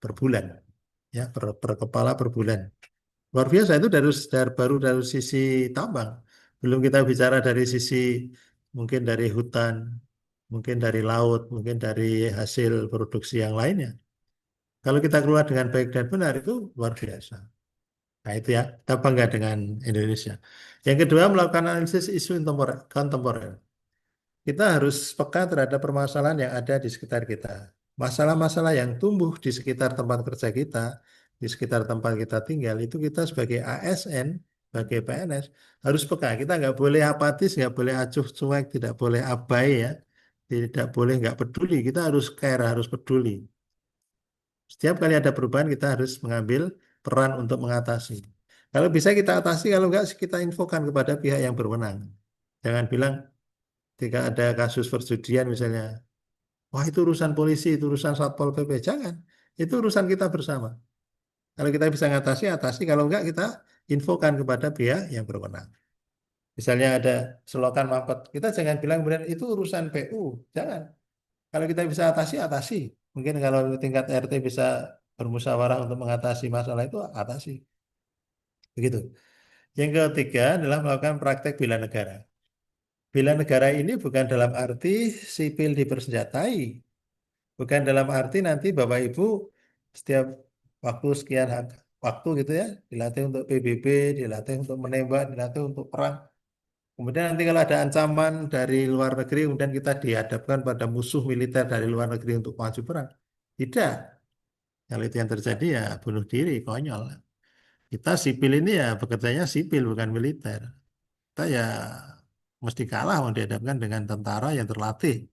per bulan. Ya, per kepala per bulan. Luar biasa itu baru dari sisi tambang. Belum kita bicara dari sisi mungkin dari hutan, mungkin dari laut, mungkin dari hasil produksi yang lainnya. Kalau kita keluar dengan baik dan benar itu luar biasa. Nah itu ya, kita bangga dengan Indonesia. Yang kedua melakukan analisis isu kontemporer. Kita harus peka terhadap permasalahan yang ada di sekitar kita. Masalah-masalah yang tumbuh di sekitar tempat kerja kita, di sekitar tempat kita tinggal, itu kita sebagai ASN, sebagai PNS, harus peka. Kita nggak boleh apatis, nggak boleh acuh cuek, tidak boleh abai ya. Tidak boleh nggak peduli, kita harus care, harus peduli. Setiap kali ada perubahan, kita harus mengambil peran untuk mengatasi. Kalau bisa kita atasi, kalau nggak kita infokan kepada pihak yang berwenang. Jangan bilang, ketika ada kasus perjudian misalnya, wah itu urusan polisi, itu urusan Satpol PP. Jangan, itu urusan kita bersama. Kalau kita bisa ngatasi, atasi. Kalau enggak, kita infokan kepada pihak yang berwenang. Misalnya ada selokan mampet, kita jangan bilang kemudian itu urusan PU. Jangan. Kalau kita bisa atasi, atasi. Mungkin kalau tingkat RT bisa bermusyawarah untuk mengatasi masalah itu, atasi. Begitu. Yang ketiga adalah melakukan praktek bela negara. Bela negara ini bukan dalam arti sipil dipersenjatai. Bukan dalam arti nanti Bapak Ibu setiap waktu sekian waktu gitu ya, dilatih untuk PBB, dilatih untuk menembak, dilatih untuk perang. Kemudian nanti kalau ada ancaman dari luar negeri, kemudian kita dihadapkan pada musuh militer dari luar negeri untuk maju perang. Tidak. Kalau itu yang terjadi ya bunuh diri, konyol. Kita sipil ini ya bekerjanya sipil, bukan militer. Kita ya mesti kalah mau dihadapkan dengan tentara yang terlatih.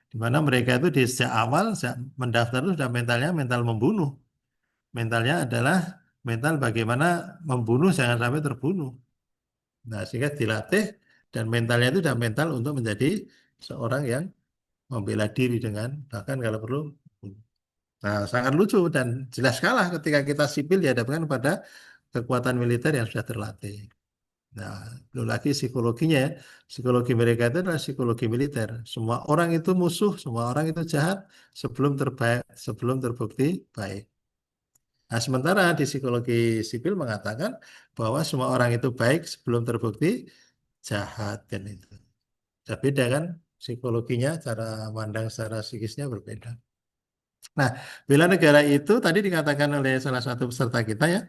Di mana mereka itu di sejak awal, sejak mendaftar itu sudah mentalnya mental membunuh. Mentalnya adalah mental bagaimana membunuh jangan sampai terbunuh. Nah, sehingga dilatih dan mentalnya itu sudah mental untuk menjadi seorang yang membela diri dengan bahkan kalau perlu. Nah, sangat lucu dan jelas kalah ketika kita sipil dihadapkan pada kekuatan militer yang sudah terlatih. Nah, belum lagi psikologinya ya. Psikologi mereka itu adalah psikologi militer. Semua orang itu musuh, semua orang itu jahat sebelum terbaik, sebelum terbukti baik. Nah, sementara di psikologi sipil mengatakan bahwa semua orang itu baik sebelum terbukti jahat kan itu. Sudah beda kan psikologinya, cara mandang secara psikisnya berbeda. Nah, bela negara itu tadi dikatakan oleh salah satu peserta kita ya,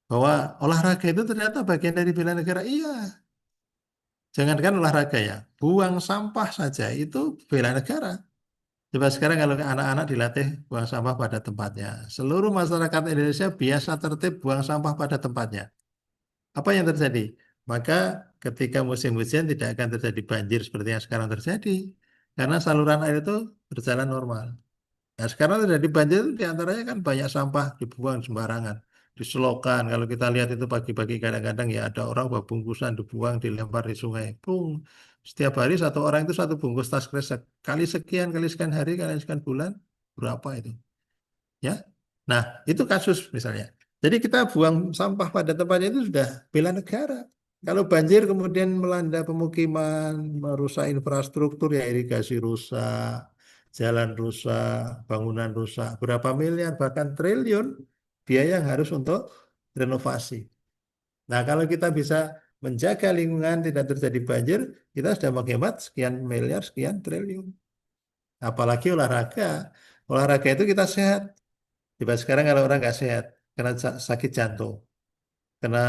bahwa olahraga itu ternyata bagian dari bela negara. Iya, jangankan olahraga ya, buang sampah saja itu bela negara. Coba sekarang kalau anak-anak dilatih buang sampah pada tempatnya. Seluruh masyarakat Indonesia biasa tertib buang sampah pada tempatnya. Apa yang terjadi? Maka ketika musim hujan tidak akan terjadi banjir seperti yang sekarang terjadi. Karena saluran air itu berjalan normal. Nah, sekarang terjadi banjir itu diantaranya kan banyak sampah dibuang sembarangan. Di selokan, kalau kita lihat itu pagi-pagi kadang-kadang ya ada orang bawa bungkusan dibuang, dilempar di sungai. Pung. Setiap hari satu orang itu satu bungkus tas kresek. Kali sekian, kali sekian hari, kali sekian bulan, berapa itu? Ya. Nah, itu kasus misalnya. Jadi kita buang sampah pada tempatnya itu sudah bela negara. Kalau banjir kemudian melanda pemukiman, merusak infrastruktur ya irigasi rusak, jalan rusak, bangunan rusak, berapa miliar bahkan triliun biaya yang harus untuk renovasi. Nah, kalau kita bisa menjaga lingkungan tidak terjadi banjir, kita sudah menghemat sekian miliar, sekian triliun. Apalagi olahraga. Olahraga itu kita sehat. Coba sekarang kalau orang nggak sehat, kena sakit jantung, kena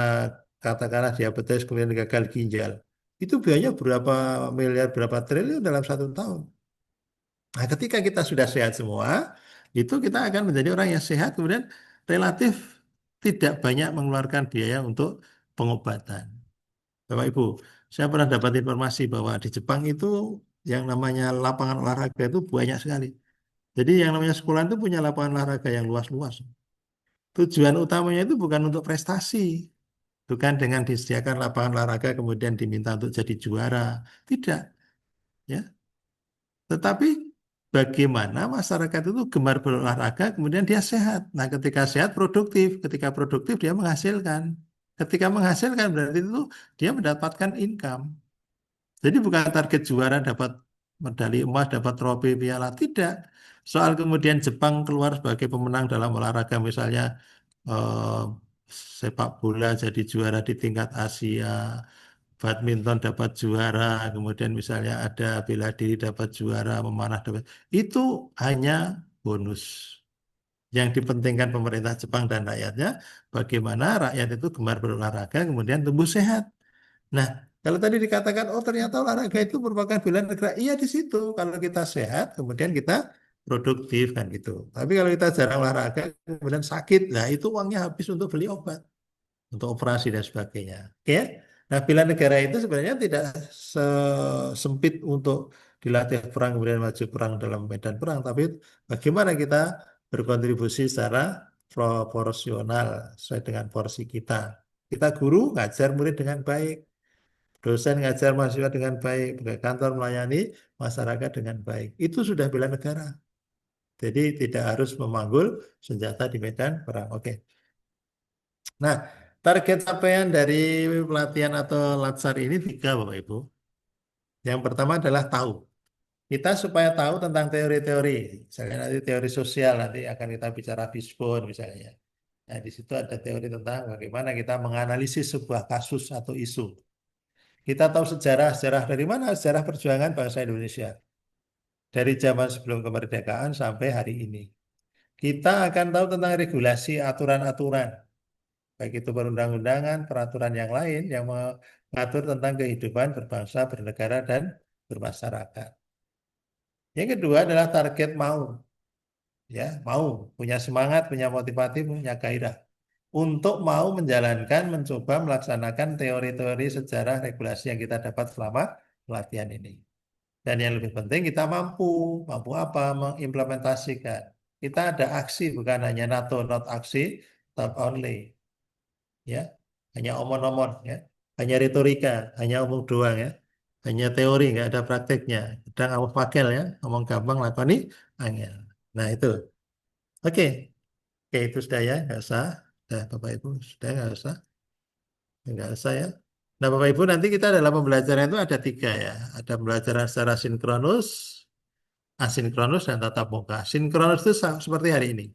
katakanlah diabetes, kemudian gagal ginjal, itu biayanya berapa miliar, berapa triliun dalam 1 tahun. Nah, ketika kita sudah sehat semua, itu kita akan menjadi orang yang sehat, kemudian relatif tidak banyak mengeluarkan biaya untuk pengobatan. Bapak Ibu, saya pernah dapat informasi bahwa di Jepang itu yang namanya lapangan olahraga itu banyak sekali. Jadi yang namanya sekolah itu punya lapangan olahraga yang luas-luas. Tujuan utamanya itu bukan untuk prestasi, bukan dengan disediakan lapangan olahraga kemudian diminta untuk jadi juara, tidak, ya. Tetapi bagaimana masyarakat itu gemar berolahraga, kemudian dia sehat. Nah, ketika sehat produktif, ketika produktif dia menghasilkan, ketika menghasilkan berarti itu dia mendapatkan income. Jadi bukan target juara dapat medali emas, dapat trofi, piala, tidak. Soal kemudian Jepang keluar sebagai pemenang dalam olahraga misalnya eh, sepak bola jadi juara di tingkat Asia, badminton dapat juara, kemudian misalnya ada bela diri dapat juara, memanah dapat, itu hanya bonus. Yang dipentingkan pemerintah Jepang dan rakyatnya, bagaimana rakyat itu gemar berolahraga, kemudian tumbuh sehat. Nah, kalau tadi dikatakan, oh ternyata olahraga itu merupakan bela negara, iya di situ. Kalau kita sehat, kemudian kita produktif kan gitu. Tapi kalau kita jarang olahraga, kemudian sakit, nah itu uangnya habis untuk beli obat, untuk operasi dan sebagainya. Oke? Nah, bela negara itu sebenarnya tidak sempit untuk dilatih perang kemudian maju perang dalam medan perang, tapi bagaimana kita berkontribusi secara proporsional sesuai dengan porsi kita. Kita guru ngajar murid dengan baik, dosen ngajar mahasiswa dengan baik, kantor melayani masyarakat dengan baik. Itu sudah bela negara. Jadi tidak harus memanggul senjata di medan perang. Oke. Nah, target capaian dari pelatihan atau latsar ini 3, Bapak Ibu. Yang pertama adalah tahu. Kita supaya tahu tentang teori-teori. Misalnya nanti teori sosial, nanti akan kita bicara Fishbone misalnya. Nah, di situ ada teori tentang bagaimana kita menganalisis sebuah kasus atau isu. Kita tahu sejarah, sejarah dari mana? Sejarah perjuangan bangsa Indonesia. Dari zaman sebelum kemerdekaan sampai hari ini. Kita akan tahu tentang regulasi aturan-aturan. Baik itu perundang-undangan, peraturan yang lain yang mengatur tentang kehidupan berbangsa, bernegara, dan bermasyarakat. Yang kedua adalah target mau. Ya, mau, punya semangat, punya motivasi, punya gairah. Untuk mau menjalankan, mencoba melaksanakan teori-teori sejarah regulasi yang kita dapat selama pelatihan ini. Dan yang lebih penting kita mampu apa? Mengimplementasikan. Kita ada aksi, bukan hanya NATO, not aksi, but only. Ya, hanya omong-omong, ya, hanya retorika, hanya omong doang, ya, hanya teori, nggak ada prakteknya. Kadang awal pakel, ya, ngomong gampang, lakoni angel. Nah itu, oke, oke itu sudah ya, nggak usah, sudah Bapak Ibu, sudah nggak usah ya. Nah Bapak Ibu nanti kita dalam pembelajaran itu ada 3 ya, ada pembelajaran secara sinkronus, asinkronus dan tatap muka. Sinkronus itu seperti hari ini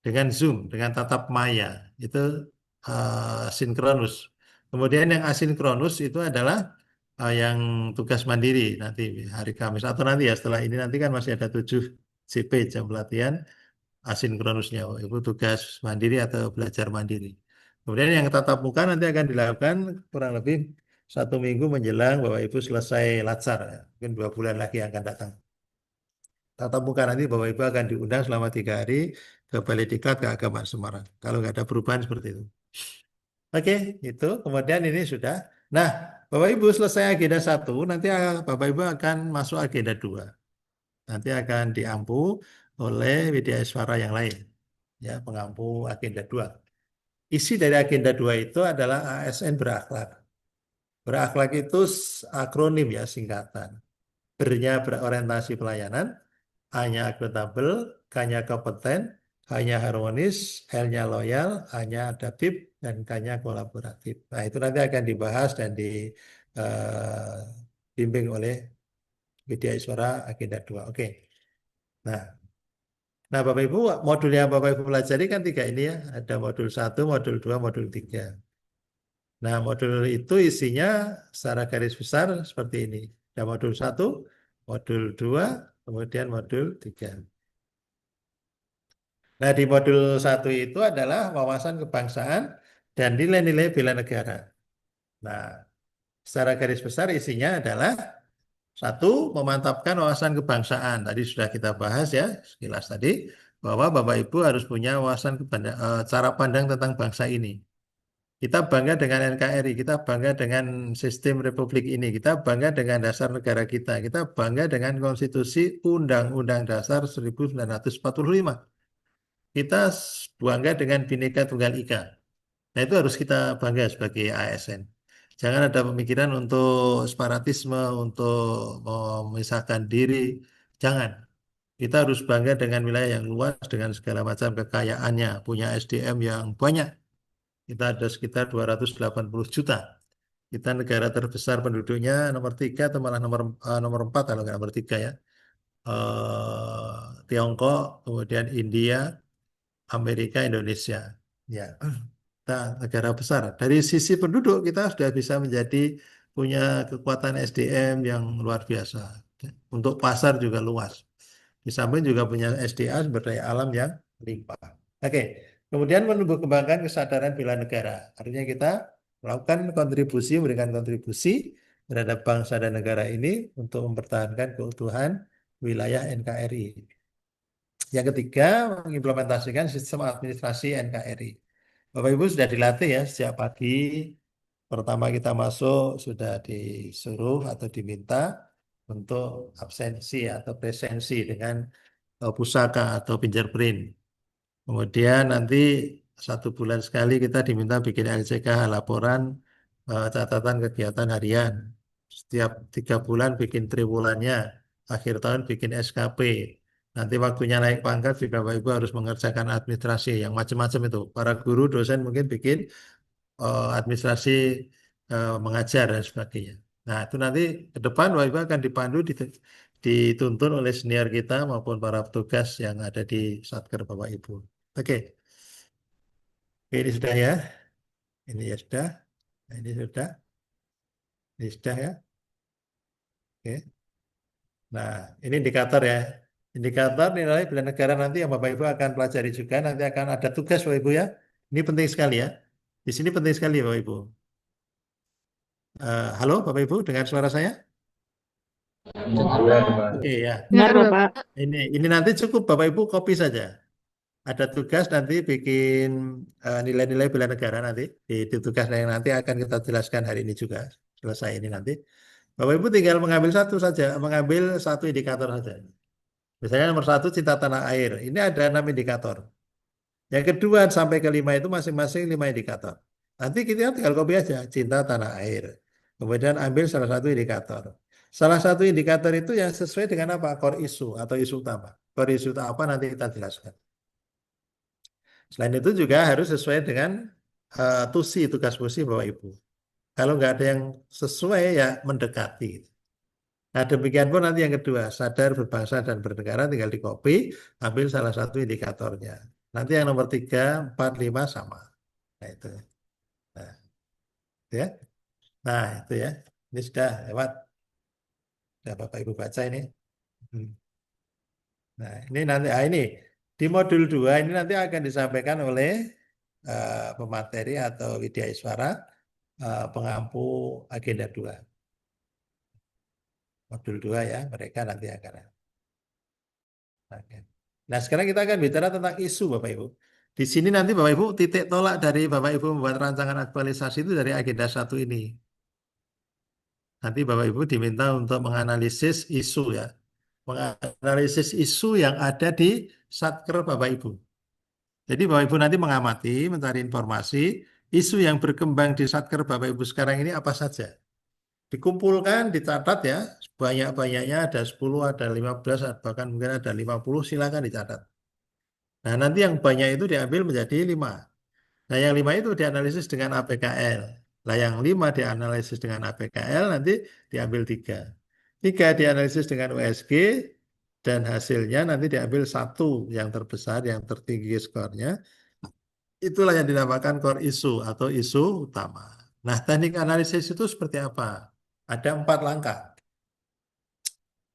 dengan Zoom, dengan tatap maya itu sinkronus. Kemudian yang asinkronus itu adalah yang tugas mandiri nanti hari Kamis atau nanti ya setelah ini nanti kan masih ada 7 CP jam pelatihan asinkronusnya, itu tugas mandiri atau belajar mandiri. Kemudian yang tatap muka nanti akan dilakukan kurang lebih 1 minggu menjelang Bapak Ibu selesai latsar, ya. Mungkin 2 bulan lagi yang akan datang. Tatap muka nanti Bapak Ibu akan diundang selama 3 hari ke Balai Diklat Keagamaan Semarang. Kalau nggak ada perubahan seperti itu. Oke, itu. Kemudian ini sudah. Nah, Bapak Ibu selesai agenda 1, nanti Bapak Ibu akan masuk agenda 2. Nanti akan diampu oleh Widya Iswara yang lain. Ya, pengampu agenda 2. Isi dari agenda 2 itu adalah ASN berakhlak. Berakhlak itu akronim ya, singkatan. Bernya berorientasi pelayanan, hanya akuntabel, hanya kompeten, hanya harmonis, L-nya loyal, hanya adaptif, dan K-nya kolaboratif. Nah, itu nanti akan dibahas dan dibimbing oleh Widya Iswara agenda 2. Oke. Nah, Bapak Ibu, modul yang Bapak Ibu pelajari kan 3 ini ya. Ada modul 1, modul 2, modul 3. Nah, modul itu isinya secara garis besar seperti ini. Ada modul 1, modul 2, kemudian modul 3. Nah, di modul 1 itu adalah wawasan kebangsaan dan nilai-nilai bela negara. Nah, secara garis besar isinya adalah 1, memantapkan wawasan kebangsaan. Tadi sudah kita bahas ya, sekilas tadi, bahwa Bapak Ibu harus punya wawasan cara pandang tentang bangsa ini. Kita bangga dengan NKRI, kita bangga dengan sistem republik ini, kita bangga dengan dasar negara kita bangga dengan konstitusi Undang-Undang Dasar 1945. Kita bangga dengan Bhinneka Tunggal Ika. Nah itu harus kita bangga sebagai ASN. Jangan ada pemikiran untuk separatisme, untuk memisahkan diri. Jangan. Kita harus bangga dengan wilayah yang luas, dengan segala macam kekayaannya, punya SDM yang banyak. Kita ada sekitar 280 juta. Kita negara terbesar penduduknya nomor 3 atau malah nomor 4 kalau nggak nomor 3 ya. Tiongkok, kemudian India, Amerika, Indonesia. Ya, kita negara besar. Dari sisi penduduk kita sudah bisa menjadi punya kekuatan SDM yang luar biasa. Untuk pasar juga luas. Di samping juga punya SDA sumber daya alam yang limpah. Oke, kemudian menumbuh kembangkan kesadaran bela negara. Artinya kita melakukan kontribusi, memberikan kontribusi terhadap bangsa dan negara ini untuk mempertahankan keutuhan wilayah NKRI. Yang ketiga, mengimplementasikan sistem administrasi NKRI. Bapak Ibu sudah dilatih ya sejak pagi. Pertama kita masuk sudah disuruh atau diminta untuk absensi atau presensi dengan pusaka atau fingerprint. Kemudian nanti 1 bulan sekali kita diminta bikin LCK, laporan catatan kegiatan harian. Setiap 3 bulan bikin triwulannya, akhir tahun bikin SKP. Nanti waktunya naik pangkat juga Bapak Ibu harus mengerjakan administrasi yang macam-macam itu. Para guru, dosen mungkin bikin administrasi mengajar dan sebagainya. Nah, itu nanti ke depan Bapak Ibu akan dipandu, dituntun oleh senior kita maupun para petugas yang ada di Satker Bapak Ibu. Oke. Oke, ini sudah ya. Ini ya sudah. Nah, ini sudah. Ini sudah ya. Oke. Nah, ini indikator ya. Indikator nilai bela negara nanti yang Bapak Ibu akan pelajari juga. Nanti akan ada tugas Bapak Ibu ya. Ini penting sekali ya. Di sini penting sekali Bapak Ibu. Halo Bapak Ibu, dengar suara saya? Oke ya. Dengar, Bapak. Ini nanti cukup Bapak Ibu copy saja. Ada tugas nanti bikin nilai-nilai bela negara nanti di tugas yang nanti akan kita jelaskan hari ini juga. Selesai ini nanti. Bapak Ibu tinggal mengambil satu saja, mengambil satu indikator saja. Misalnya nomor 1 cinta tanah air. Ini ada 6 indikator. Yang kedua sampai ke 5 itu masing-masing 5 indikator. Nanti kita tinggal copy aja cinta tanah air. Kemudian ambil salah satu indikator. Salah satu indikator itu yang sesuai dengan apa? Core issue atau isu utama. Core issue itu apa nanti kita jelaskan. Selain itu juga harus sesuai dengan tusi, tugas fungsi Bapak Ibu. Kalau nggak ada yang sesuai ya mendekati. Nah demikian pun nanti yang kedua, sadar berbangsa dan bernegara tinggal di copy, ambil salah satu indikatornya. Nanti yang nomor 3, 4, 5 sama. Nah itu. Nah, itu ya. Nah itu ya. Ini sudah lewat. Sudah Bapak Ibu baca ini. Nah ini nanti, ini di modul 2 ini nanti akan disampaikan oleh pemateri atau Widya Iswara, pengampu agenda 2. Modul 2 ya, mereka nanti akan. Nah, sekarang kita akan bicara tentang isu Bapak Ibu. Di sini nanti Bapak Ibu titik tolak dari Bapak Ibu membuat rancangan aktualisasi itu dari agenda 1 ini. Nanti Bapak Ibu diminta untuk menganalisis isu ya. Menganalisis isu yang ada di Satker Bapak Ibu. Jadi Bapak Ibu nanti mengamati, mencari informasi, isu yang berkembang di Satker Bapak Ibu sekarang ini apa saja. Dikumpulkan, dicatat ya, banyak-banyaknya ada 10, ada 15, bahkan mungkin ada 50, silakan dicatat. Nah, nanti yang banyak itu diambil menjadi 5. Nah, yang 5 itu dianalisis dengan APKL. Nah, yang 5 dianalisis dengan APKL, nanti diambil 3. 3 dianalisis dengan USG, dan hasilnya nanti diambil 1 yang terbesar, yang tertinggi skornya. Itulah yang dinamakan core issue atau isu utama. Nah, teknik analisis itu seperti apa? Ada 4 langkah.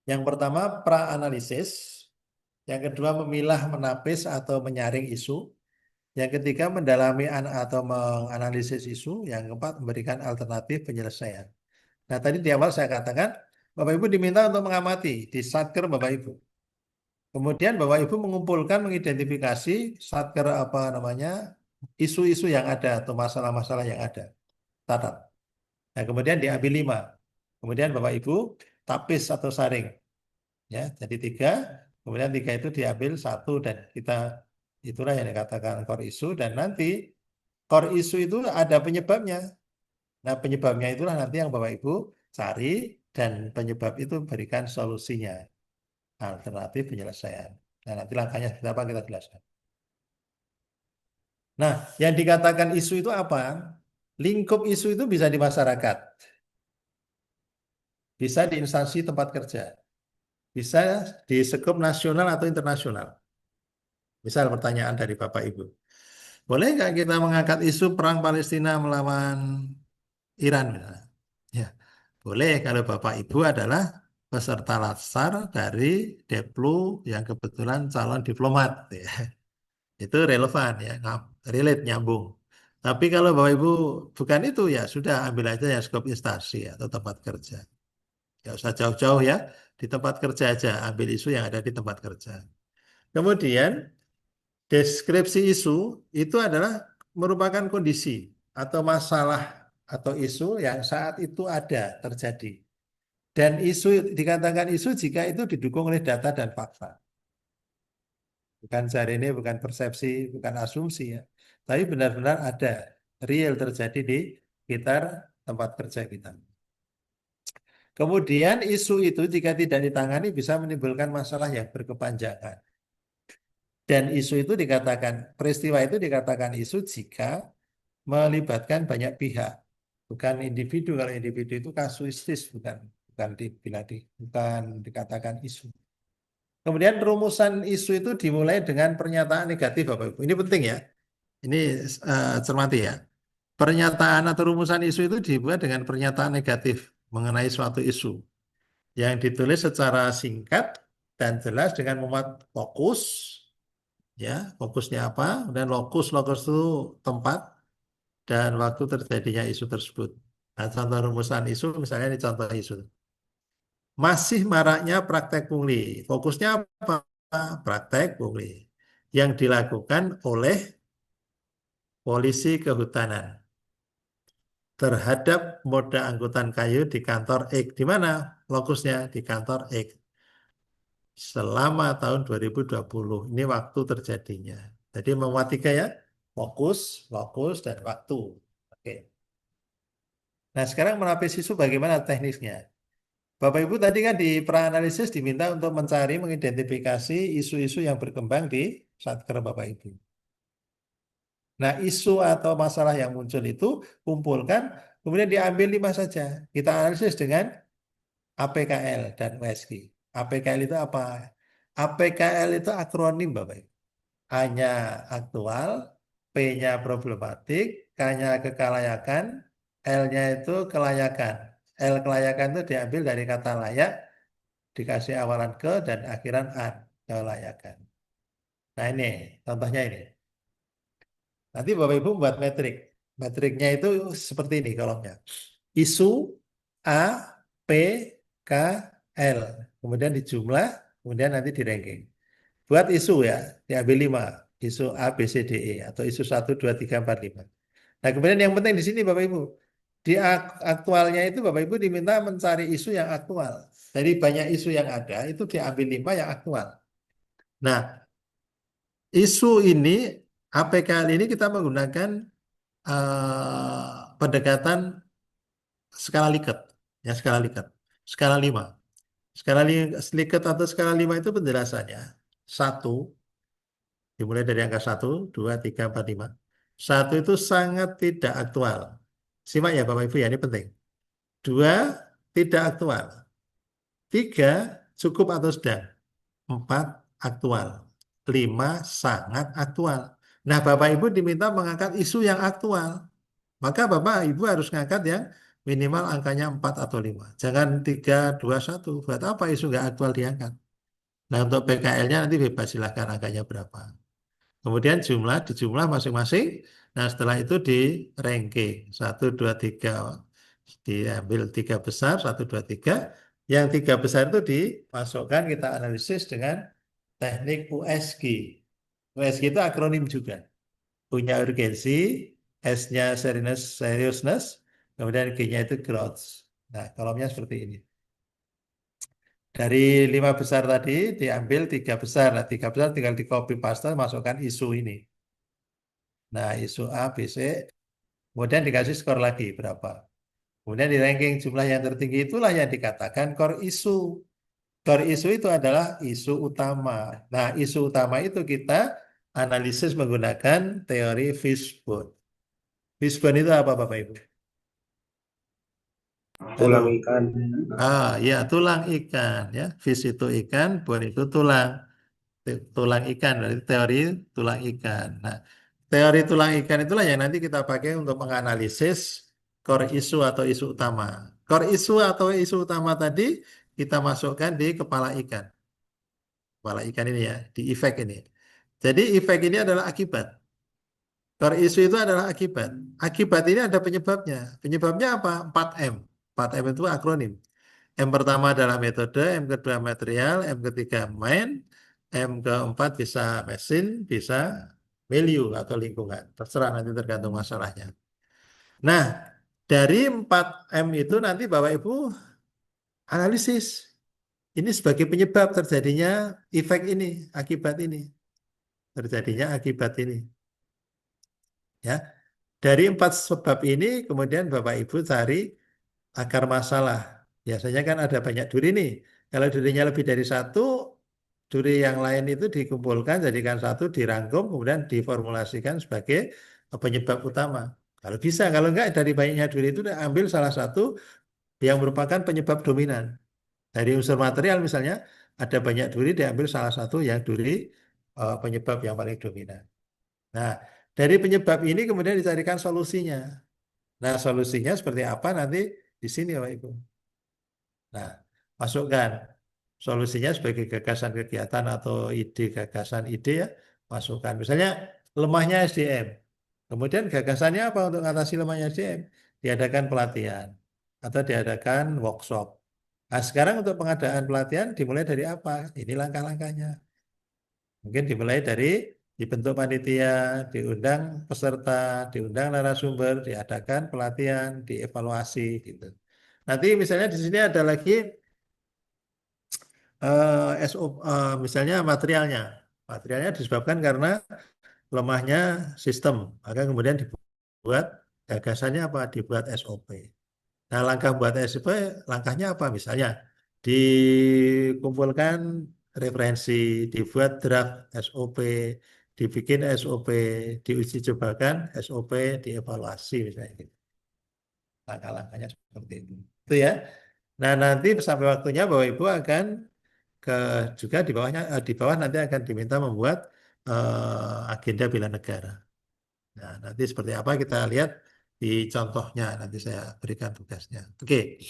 Yang pertama, pra-analisis. Yang kedua, memilah, menapis, atau menyaring isu. Yang ketiga, mendalami atau menganalisis isu. Yang keempat, memberikan alternatif penyelesaian. Nah, tadi di awal saya katakan, Bapak Ibu diminta untuk mengamati di Satker Bapak Ibu. Kemudian Bapak Ibu mengumpulkan, mengidentifikasi Satker isu-isu yang ada atau masalah-masalah yang ada. Catat. Nah, kemudian diambil 5. Kemudian Bapak Ibu tapis atau saring. Ya, jadi 3. Kemudian 3 itu diambil 1 dan itulah yang dikatakan core issue, dan nanti core issue itu ada penyebabnya. Nah, penyebabnya itulah nanti yang Bapak Ibu cari dan penyebab itu berikan solusinya. Alternatif penyelesaian. Nah, nanti langkahnya apa kita jelaskan. Nah, yang dikatakan isu itu apa? Lingkup isu itu bisa di masyarakat. Bisa di instansi tempat kerja. Bisa di skop nasional atau internasional. Misal pertanyaan dari Bapak Ibu. Boleh nggak kita mengangkat isu perang Palestina melawan Iran? Ya, boleh kalau Bapak Ibu adalah peserta latsar dari Deplu yang kebetulan calon diplomat. Ya. Itu relevan ya, relate, nyambung. Tapi kalau Bapak Ibu bukan itu ya sudah ambil aja yang skop instansi atau tempat kerja. Nggak usah jauh-jauh ya, di tempat kerja aja, ambil isu yang ada di tempat kerja. Kemudian deskripsi isu itu adalah merupakan kondisi atau masalah atau isu yang saat itu ada terjadi. Dan isu dikatakan isu jika itu didukung oleh data dan fakta. Bukan cari ini, bukan persepsi, bukan asumsi ya. Tapi benar-benar ada, real terjadi di sekitar tempat kerja kita. Kemudian isu itu jika tidak ditangani bisa menimbulkan masalah yang berkepanjangan. Dan isu itu dikatakan, peristiwa itu dikatakan isu jika melibatkan banyak pihak. Bukan individu, kalau individu itu kasuistis, bukan dikatakan isu. Kemudian rumusan isu itu dimulai dengan pernyataan negatif, Bapak Ibu. Ini penting ya. Ini cermati ya. Pernyataan atau rumusan isu itu dibuat dengan pernyataan negatif mengenai suatu isu yang ditulis secara singkat dan jelas dengan memuat fokus, ya, fokusnya apa, dan lokus itu tempat dan waktu terjadinya isu tersebut. Nah, contoh rumusan isu, misalnya ini contoh isu. Masih maraknya praktek pungli. Fokusnya apa? Praktek pungli yang dilakukan oleh polisi kehutanan terhadap moda angkutan kayu di kantor X. Di mana lokusnya? Di kantor X. Selama tahun 2020. Ini waktu terjadinya. Jadi memuat 3 ya. Fokus, lokus, dan waktu. Oke. Nah, sekarang menapis isu bagaimana teknisnya? Bapak Ibu tadi kan di praanalisis diminta untuk mencari, mengidentifikasi isu-isu yang berkembang di Satker Bapak Ibu. Nah, isu atau masalah yang muncul itu kumpulkan, kemudian diambil 5 saja. Kita analisis dengan APKL dan USG. APKL itu apa? APKL itu akronim Bapak Ibu. A-nya aktual, P-nya problematik, K-nya kekelayakan, L-nya itu kelayakan. L kelayakan itu diambil dari kata layak, dikasih awalan ke dan akhiran an, kelayakan. Nah ini, contohnya ini. Nanti Bapak Ibu buat metrik. Metriknya itu seperti ini kolomnya. Isu A, P, K, L. Kemudian dijumlah, kemudian nanti di ranking. Buat isu ya, diambil 5. Isu A, B, C, D, E. Atau isu 1, 2, 3, 4, 5. Nah kemudian yang penting di sini Bapak Ibu. Di aktualnya itu Bapak Ibu diminta mencari isu yang aktual. Dari banyak isu yang ada, itu diambil 5 yang aktual. Nah, isu ini, APKL ini kita menggunakan pendekatan skala Likert. Ya, skala Likert. Skala 5. Skala Likert atau skala 5 itu penjelasannya. 1, dimulai dari angka 1, 2, 3, 4, 5. 1 itu sangat tidak aktual. Simak ya Bapak Ibu ya, ini penting. 2, tidak aktual. 3, cukup atau sedang. 4, aktual. 5, sangat aktual. Nah, Bapak Ibu diminta mengangkat isu yang aktual. Maka Bapak Ibu harus ngangkat yang minimal angkanya 4 atau 5. Jangan 3, 2, 1. Buat apa isu nggak aktual diangkat? Nah, untuk PKL-nya nanti bebas silahkan angkanya berapa. Kemudian dijumlah masing-masing. Nah, setelah itu di ranking. 1, 2, 3. Diambil 3 besar, 1, 2, 3. Yang 3 besar itu dimasukkan, kita analisis dengan teknik USG. USG itu akronim juga. Punya urgensi, S-nya seriousness, kemudian G-nya itu growth. Nah, kolomnya seperti ini. Dari 5 besar tadi diambil 3 besar. Nah, 3 besar tinggal di copy paste, masukkan isu ini. Nah, isu A, B, C. Kemudian dikasih skor lagi berapa. Kemudian di ranking jumlah yang tertinggi itulah yang dikatakan core isu. Core isu itu adalah isu utama. Nah, isu utama itu kita analisis menggunakan teori Fishbone. Fishbone itu apa Bapak Ibu? Tulang ikan. Ya, tulang ikan ya. Fish itu ikan, bone itu tulang. Tulang ikan, berarti teori tulang ikan. Nah, teori tulang ikan itulah yang nanti kita pakai untuk menganalisis core isu atau isu utama. Core isu atau isu utama tadi kita masukkan di kepala ikan. Kepala ikan ini ya, di efek ini. Jadi efek ini adalah akibat. Core isu itu adalah akibat. Akibat ini ada penyebabnya. Penyebabnya apa? 4M. 4M itu akronim. M pertama adalah metode, M kedua material, M ketiga main, M keempat bisa mesin, bisa milieu atau lingkungan. Terserah nanti tergantung masalahnya. Nah, dari 4M itu nanti Bapak Ibu analisis. Ini sebagai penyebab terjadinya efek ini, akibat ini. Terjadinya akibat ini. Ya. Dari 4 sebab ini kemudian Bapak Ibu cari akar masalah Biasanya kan ada banyak duri nih. Kalau durinya lebih dari satu, duri yang lain itu dikumpulkan, jadikan satu, dirangkum, kemudian diformulasikan sebagai penyebab utama. Kalau bisa, kalau enggak dari banyaknya duri itu ambil salah satu yang merupakan penyebab dominan. Dari unsur material misalnya, ada banyak duri, diambil salah satu yang duri penyebab yang paling dominan. Nah, dari penyebab ini kemudian dicarikan solusinya. Nah, solusinya seperti apa nanti di sini Bapak Ibu. Nah, masukkan solusinya sebagai gagasan kegiatan atau ide gagasan ide ya, masukkan. Misalnya lemahnya SDM. Kemudian gagasannya apa untuk mengatasi lemahnya SDM? Diadakan pelatihan atau diadakan workshop. Nah, sekarang untuk pengadaan pelatihan dimulai dari apa? Ini langkah-langkahnya. Mungkin dimulai dari dibentuk panitia, diundang peserta, diundang narasumber, diadakan pelatihan, dievaluasi gitu. Nanti misalnya di sini ada lagi misalnya materialnya. Materialnya disebabkan karena lemahnya sistem. Maka kemudian dibuat gagasannya apa? Dibuat SOP. Nah, langkah buat SOP, langkahnya apa? Misalnya dikumpulkan referensi, dibuat draft SOP, dibikin SOP, diuji cobakan SOP, dievaluasi misalnya gitu. Langkah-langkahnya seperti itu. Itu ya. Nah, nanti sampai waktunya Bapak Ibu akan ke juga di bawah nanti akan diminta membuat agenda bela negara. Nah, nanti seperti apa kita lihat di contohnya, nanti saya berikan tugasnya. Oke.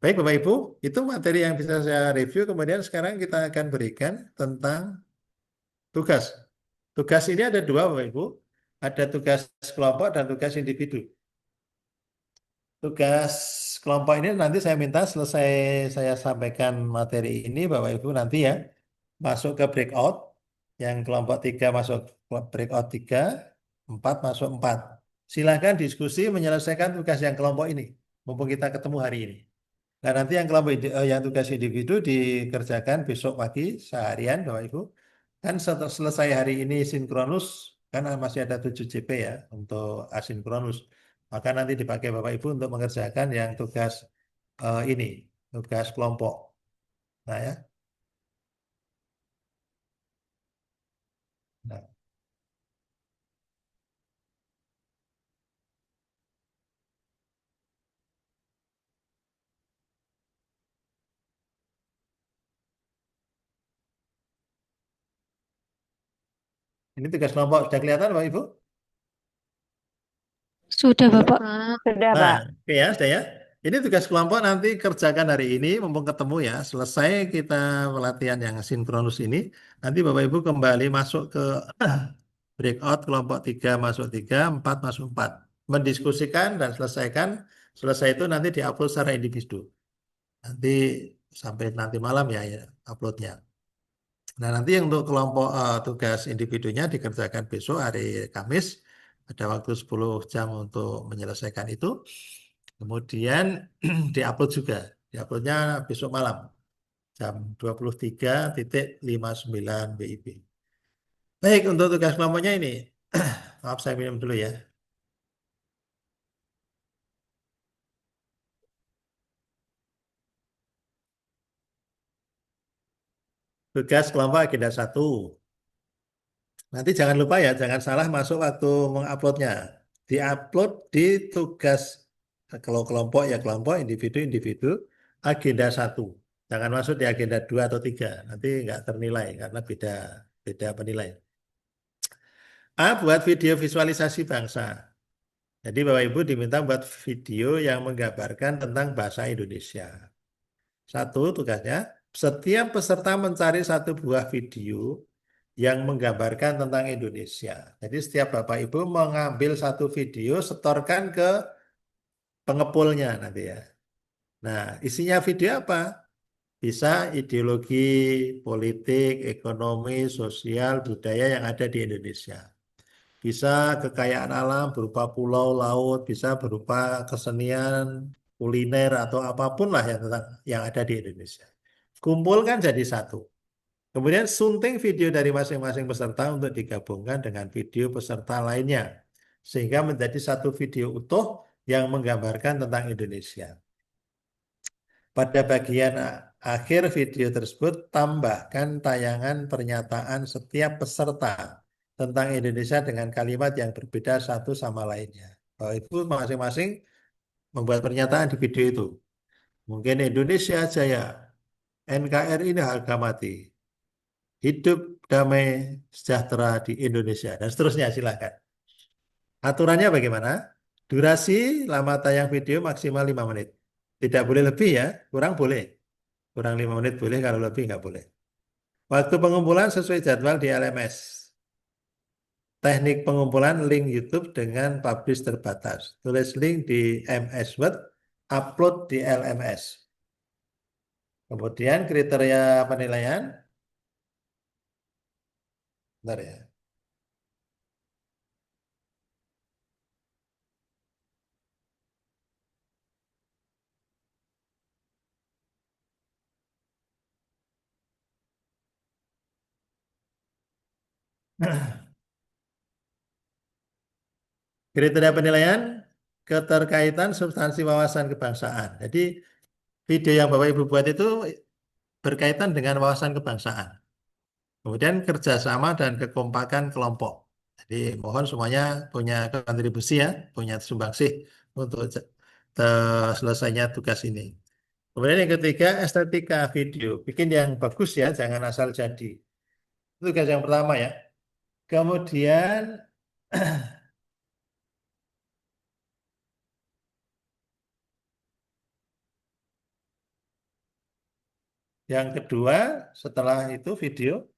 Baik Bapak Ibu, itu materi yang bisa saya review. Kemudian sekarang kita akan berikan tentang tugas. Tugas ini ada dua Bapak Ibu. Ada tugas kelompok dan tugas individu. Tugas kelompok ini nanti saya minta selesai saya sampaikan materi ini Bapak Ibu nanti ya masuk ke breakout. Yang kelompok 3 masuk breakout 3, 4 masuk 4. Silakan diskusi menyelesaikan tugas yang kelompok ini. Mumpung kita ketemu hari ini. Nah nanti yang kelompok yang tugas individu dikerjakan besok pagi seharian Bapak Ibu. Kan setelah selesai hari ini sinkronus, kan masih ada 7 JP ya untuk asinkronus. Maka nanti dipakai Bapak Ibu untuk mengerjakan yang tugas ini, tugas kelompok. Nah ya. Nah. Ini tugas kelompok sudah kelihatan Bapak Ibu? Sudah Bapak. Sudah, Nah, Pak. oke ya, sudah ya. Ini tugas kelompok nanti kerjakan hari ini, mumpung ketemu ya. Selesai kita pelatihan yang sinkronus ini, nanti Bapak Ibu kembali masuk ke breakout kelompok 3 masuk 3, 4 masuk 4. Mendiskusikan dan selesaikan. Selesai itu nanti diupload secara individu. Nanti sampai nanti malam ya uploadnya. Nah, nanti untuk kelompok tugas individunya dikerjakan besok hari Kamis. Ada waktu 10 jam untuk menyelesaikan itu. Kemudian diupload juga. Diuploadnya besok malam. Jam 23.59 WIB. Baik, untuk tugas kelompoknya ini. Maaf, saya minum dulu ya. Tugas kelompok agenda 1. Nanti jangan lupa ya, jangan salah masuk waktu menguploadnya. Diupload di tugas kalau kelompok ya kelompok, individu agenda 1. Jangan masuk di agenda 2 atau 3. Nanti nggak ternilai karena beda penilai. A. Buat video visualisasi bangsa. Jadi Bapak Ibu diminta buat video yang menggambarkan tentang bahasa Indonesia. Satu tugasnya, setiap peserta mencari satu buah video yang menggambarkan tentang Indonesia. Jadi setiap Bapak Ibu mengambil satu video, setorkan ke pengepulnya nanti ya. Nah, isinya video apa? Bisa ideologi, politik, ekonomi, sosial, budaya yang ada di Indonesia. Bisa kekayaan alam berupa pulau, laut, bisa berupa kesenian, kuliner, atau apapun lah yang ada di Indonesia. Kumpulkan jadi satu. Kemudian sunting video dari masing-masing peserta untuk digabungkan dengan video peserta lainnya. Sehingga menjadi satu video utuh yang menggambarkan tentang Indonesia. Pada bagian akhir video tersebut, tambahkan tayangan pernyataan setiap peserta tentang Indonesia dengan kalimat yang berbeda satu sama lainnya. Itu masing-masing membuat pernyataan di video itu. Mungkin Indonesia Jaya, NKRI ini harga mati, hidup damai sejahtera di Indonesia, dan seterusnya. Silakan. Aturannya bagaimana? Durasi lama tayang video maksimal 5 menit. Tidak boleh lebih ya, kurang boleh. Kurang 5 menit boleh, kalau lebih nggak boleh. Waktu pengumpulan sesuai jadwal di LMS. Teknik pengumpulan link YouTube dengan publish terbatas. Tulis link di MS Word, upload di LMS. Kemudian kriteria penilaian. Bentar ya. Kriteria penilaian keterkaitan substansi wawasan kebangsaan. Jadi video yang Bapak Ibu buat itu berkaitan dengan wawasan kebangsaan. Kemudian kerjasama dan kekompakan kelompok. Jadi mohon semuanya punya kontribusi ya, punya sumbangsih untuk selesainya tugas ini. Kemudian yang ketiga, estetika video. Bikin yang bagus ya, jangan asal jadi. Itu tugas yang pertama ya. Kemudian yang kedua, setelah itu video,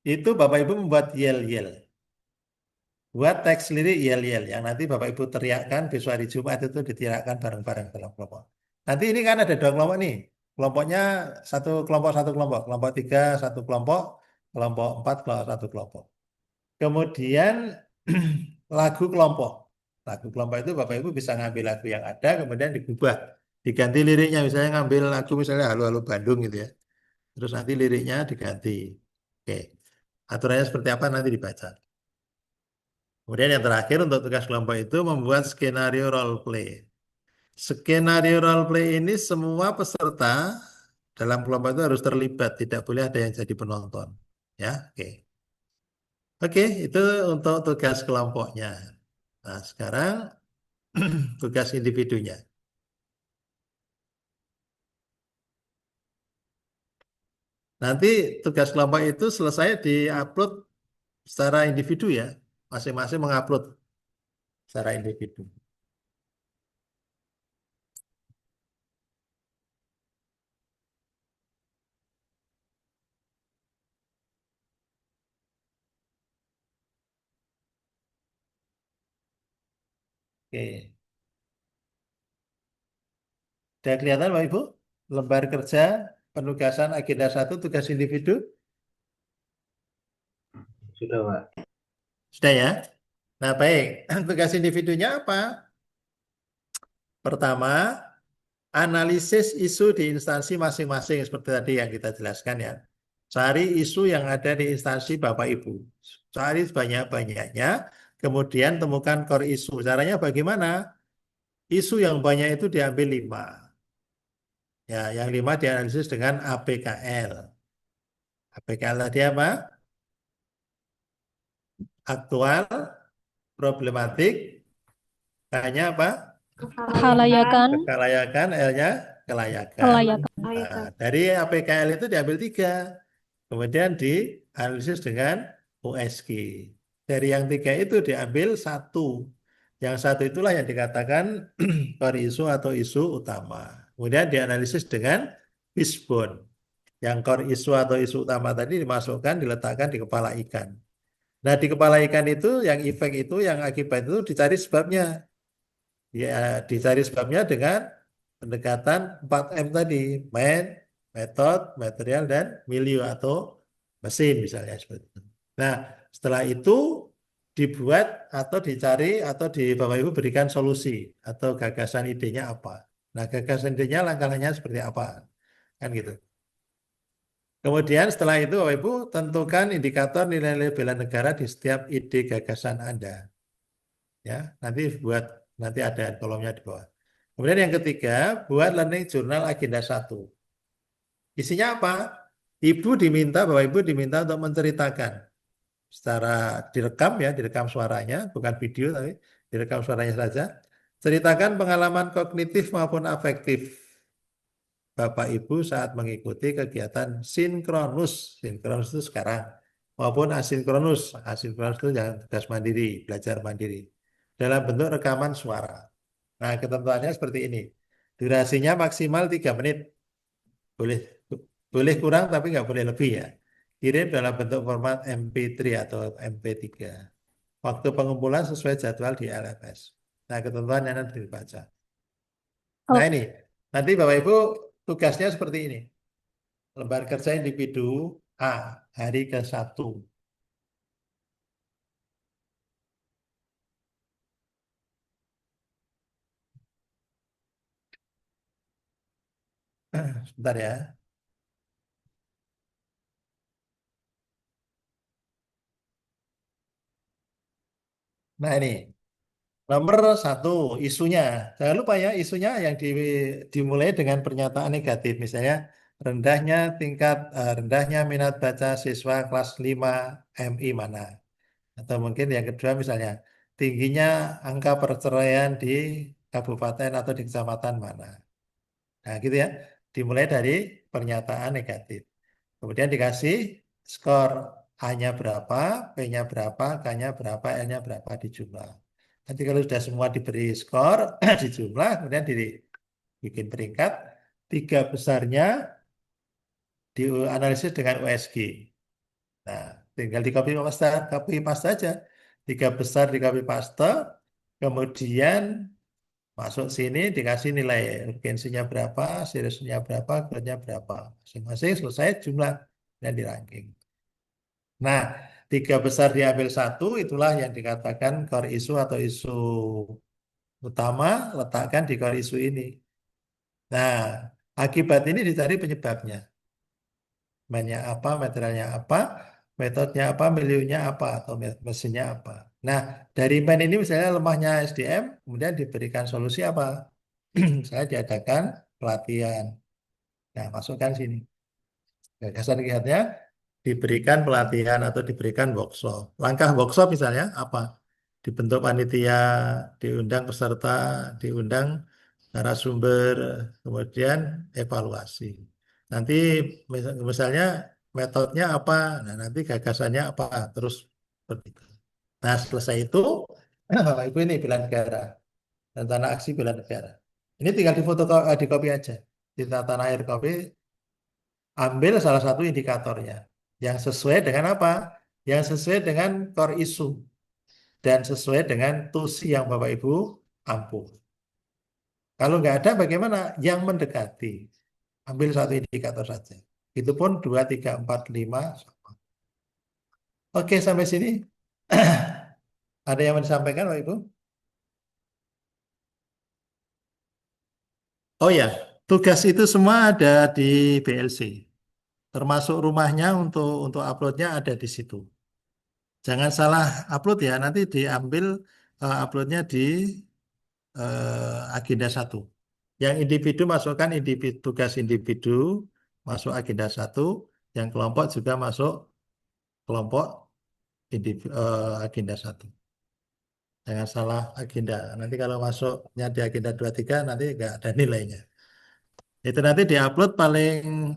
itu Bapak Ibu membuat yel-yel. Buat teks lirik yel-yel, yang nanti Bapak Ibu teriakkan besok hari Jumat itu diteriakkan bareng-bareng dalam kelompok. Nanti ini kan ada 2 kelompok nih. Kelompoknya satu kelompok, kelompok 3 satu kelompok 4 satu kelompok. Kemudian lagu kelompok. Lagu kelompok itu Bapak Ibu bisa ngambil lagu yang ada, kemudian digubah. Diganti liriknya, misalnya ngambil lagu misalnya Halo Halo Bandung gitu ya. Terus nanti liriknya diganti. Oke. Aturannya seperti apa nanti dibaca. Kemudian yang terakhir untuk tugas kelompok itu membuat skenario role play. Skenario role play ini semua peserta dalam kelompok itu harus terlibat, tidak boleh ada yang jadi penonton. Ya, oke. Oke, itu untuk tugas kelompoknya. Nah, sekarang tugas individunya. Nanti tugas kelompok itu selesai di-upload secara individu ya. Masing-masing mengupload secara individu. Oke. Sudah kelihatan Bapak Ibu? Lembar kerja, penugasan agenda 1, tugas individu. Sudah, Pak. Sudah ya? Nah, baik. Tugas individunya apa? Pertama, analisis isu di instansi masing-masing seperti tadi yang kita jelaskan ya. Cari isu yang ada di instansi Bapak Ibu. Cari sebanyak-banyaknya, kemudian temukan core isu. Caranya bagaimana? Isu yang banyak itu diambil 5. Ya, yang 5 dianalisis dengan APKL. APKL tadi apa? Aktual, problematik, K-nya apa? Kelayakan, L-nya kelayakan. Nah, dari APKL itu diambil 3. Kemudian dianalisis dengan USG. Dari yang 3 itu diambil 1. Yang 1 itulah yang dikatakan core isu atau isu utama. Kemudian dianalisis dengan fishbone. Yang core isu atau isu utama tadi dimasukkan, diletakkan di kepala ikan. Nah, di kepala ikan itu, yang efek itu, yang akibat itu dicari sebabnya. Ya, dicari sebabnya dengan pendekatan 4M tadi. Man, method, material, dan milieu atau mesin misalnya seperti itu. Nah, setelah itu dibuat atau dicari atau di Bapak Ibu berikan solusi atau gagasan idenya apa. Nah, gagasan idenya langkah-langkahnya seperti apa. Kan gitu. Kemudian setelah itu Bapak Ibu tentukan indikator nilai-nilai bela negara di setiap ide gagasan Anda. Ya, nanti ada kolomnya di bawah. Kemudian yang ketiga, buat learning journal agenda 1. Isinya apa? Bapak Ibu diminta untuk menceritakan secara direkam suaranya, bukan video tapi direkam suaranya saja. Ceritakan pengalaman kognitif maupun afektif Bapak Ibu saat mengikuti kegiatan sinkronus. Sinkronus itu sekarang maupun asinkronus. Asinkronus itu yang tugas mandiri, belajar mandiri. Dalam bentuk rekaman suara. Nah, ketentuannya seperti ini. Durasinya maksimal 3 menit. Boleh kurang tapi nggak boleh lebih ya. Kirim dalam bentuk format MP3 atau MP3. Waktu pengumpulan sesuai jadwal di LMS. Nah, ketentuannya nanti dibaca. Nah, ini. Nanti Bapak Ibu tugasnya seperti ini. Lembar kerja individu A, hari ke-1. Sebentar ya. Nah, ini. Nomor 1, isunya. Jangan lupa ya, isunya yang dimulai dengan pernyataan negatif. Misalnya, rendahnya minat baca siswa kelas 5 MI mana. Atau mungkin yang kedua misalnya, tingginya angka perceraian di kabupaten atau di kecamatan mana. Nah, gitu ya. Dimulai dari pernyataan negatif. Kemudian dikasih skor A-nya berapa, P-nya berapa, K-nya berapa, L-nya berapa di jumlah. Nanti kalau sudah semua diberi skor di jumlah, kemudian dibikin peringkat, 3 besarnya dianalisis dengan USG. Nah, tinggal di copy paste aja. 3 besar di copy paste, kemudian masuk sini dikasih nilai urgensinya berapa, seriusnya berapa, grade-nya berapa. Masing-masing selesai jumlah dan di ranking. Nah, 3 besar diambil 1, itulah yang dikatakan core issue atau isu utama, letakkan di core issue ini. Nah, akibat ini dicari penyebabnya. Banyak apa, materialnya apa, metodenya apa, milieunya apa, atau mesinnya apa. Nah, dari main ini misalnya lemahnya SDM, kemudian diberikan solusi apa? Saya diadakan pelatihan. Nah, masukkan sini. Gagasan kiatnya diberikan pelatihan atau diberikan workshop. Langkah workshop misalnya apa? Dibentuk panitia, diundang peserta, diundang narasumber, kemudian evaluasi. Nanti misalnya metodenya apa, nah nanti gagasannya apa, terus seperti itu. Nah selesai itu, Bapak Ibu ini bela negara, rencana aksi bela negara. Ini tinggal di copy aja, di tata air copy, ambil salah satu indikatornya, yang sesuai dengan apa? Yang sesuai dengan core issue dan sesuai dengan tusi yang Bapak Ibu ampuh. Kalau nggak ada bagaimana? Yang mendekati. Ambil satu indikator saja. Itu pun 2, 3, 4, 5. Oke, sampai sini. Ada yang mau disampaikan, Bapak Ibu? Oh ya, tugas itu semua ada di BLC. Termasuk rumahnya untuk uploadnya ada di situ. Jangan salah upload ya, nanti diambil uploadnya di agenda 1. Yang individu masukkan tugas individu, masuk agenda 1. Yang kelompok juga masuk kelompok agenda 1. Jangan salah agenda. Nanti kalau masuknya di agenda 23 nanti nggak ada nilainya. Itu nanti diupload paling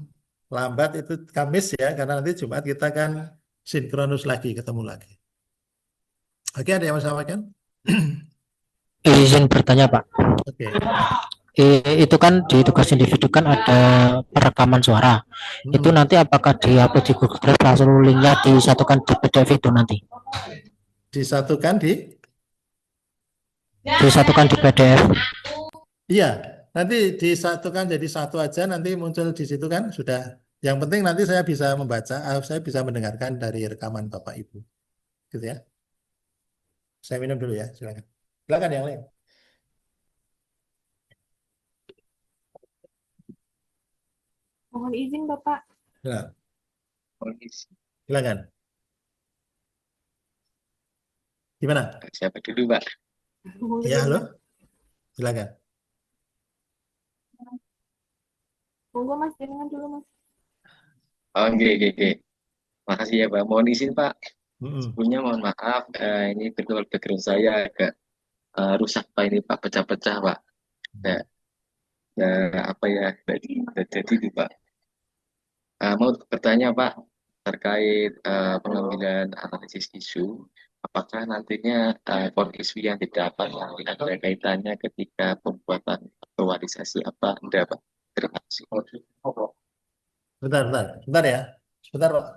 lambat itu Kamis ya, karena nanti Jumat kita kan sinkronus lagi, ketemu lagi. Oke, ada yang mau sampaikan? Izin bertanya, Pak. Oke. Itu kan di tugas individu kan ada perekaman suara. Itu nanti apakah diupload di Google Drive langsung linknya disatukan di PDF itu nanti? Disatukan di PDF. Iya, nanti disatukan jadi satu aja, nanti muncul di situ kan sudah. Yang penting nanti saya bisa membaca, saya bisa mendengarkan dari rekaman Bapak Ibu. Gitu ya. Saya minum dulu ya, silakan. Silakan yang lain. Mohon izin Bapak. Ya. Silakan. Gimana? Siapa dulu, Pak? Ya, halo. Silakan. Monggo Mas, jenengan dulu Mas. Oke, oke, oke. Makasih ya Pak. Mohon izin Pak. Mm-mm. Sebelumnya mohon maaf, ini virtual background saya agak rusak Pak ini Pak, pecah-pecah Pak. Nah, apa ya, jadi itu Pak. Mau bertanya Pak, terkait pengambilan analisis isu, apakah nantinya core isu yang didapat nanti ada kaitannya ketika pembuatan aktualisasi apa enggak Pak? Terima kasih. Bentar, bentar, bentar ya. Sebentar, Pak.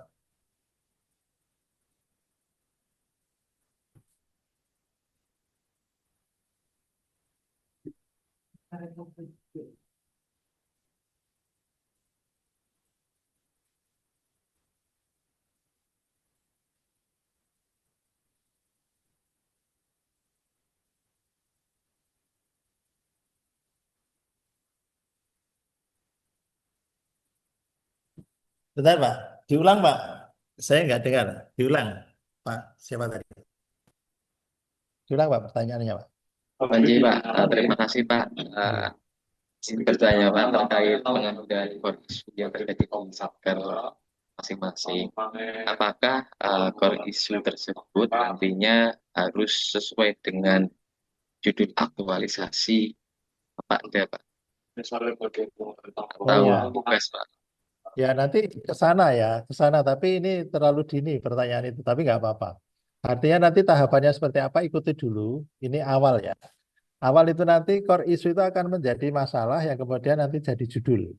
Bentar, Pak. Diulang, Pak. Saya nggak dengar. Diulang, Pak. Siapa tadi? Diulang, Pak, pertanyaannya, Pak. Panji Pak, terima kasih Pak. Izin bertanya Pak terkait pengambilan core isu yang terjadi di satker masing-masing. Apakah core isu tersebut nantinya harus sesuai dengan judul aktualisasi apa enggak Pak? Oh Atau ya, tugas Pak? ya nanti ke sana ya, ke sana. Tapi ini terlalu dini pertanyaan itu. Tapi nggak apa-apa. Artinya nanti tahapannya seperti apa ikuti dulu. Ini awal ya. Awal itu nanti core isu itu akan menjadi masalah yang kemudian nanti jadi judul.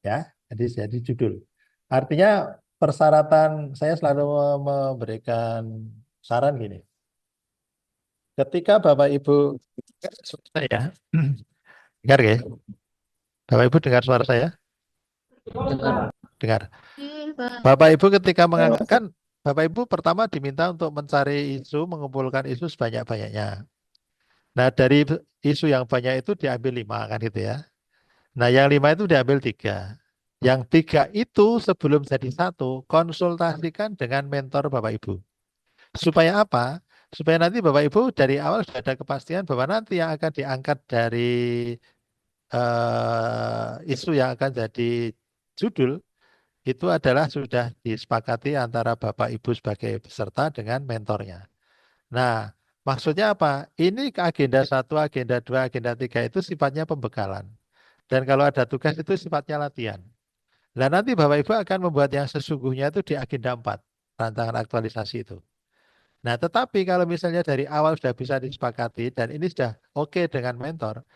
Ya, jadi judul. Artinya persyaratan saya selalu memberikan saran gini. Ketika Bapak Ibu saya dengar ya, Bapak Ibu dengar suara saya? Dengar. Bapak Ibu ketika mengangkat, Bapak Ibu pertama diminta untuk mencari isu, mengumpulkan isu sebanyak-banyaknya. Nah dari isu yang banyak itu diambil 5 kan gitu ya. Nah yang 5 itu diambil 3. Yang 3 itu sebelum jadi 1 konsultasikan dengan mentor Bapak Ibu. Supaya apa? Supaya nanti Bapak Ibu dari awal sudah ada kepastian bahwa nanti yang akan diangkat dari isu yang akan jadi judul itu adalah sudah disepakati antara Bapak Ibu sebagai peserta dengan mentornya. Nah, maksudnya apa? Ini ke agenda 1, agenda 2, agenda 3 itu sifatnya pembekalan. Dan kalau ada tugas itu sifatnya latihan. Nah, nanti Bapak Ibu akan membuat yang sesungguhnya itu di agenda 4, rancangan aktualisasi itu. Nah, tetapi kalau misalnya dari awal sudah bisa disepakati dan ini sudah oke dengan mentor,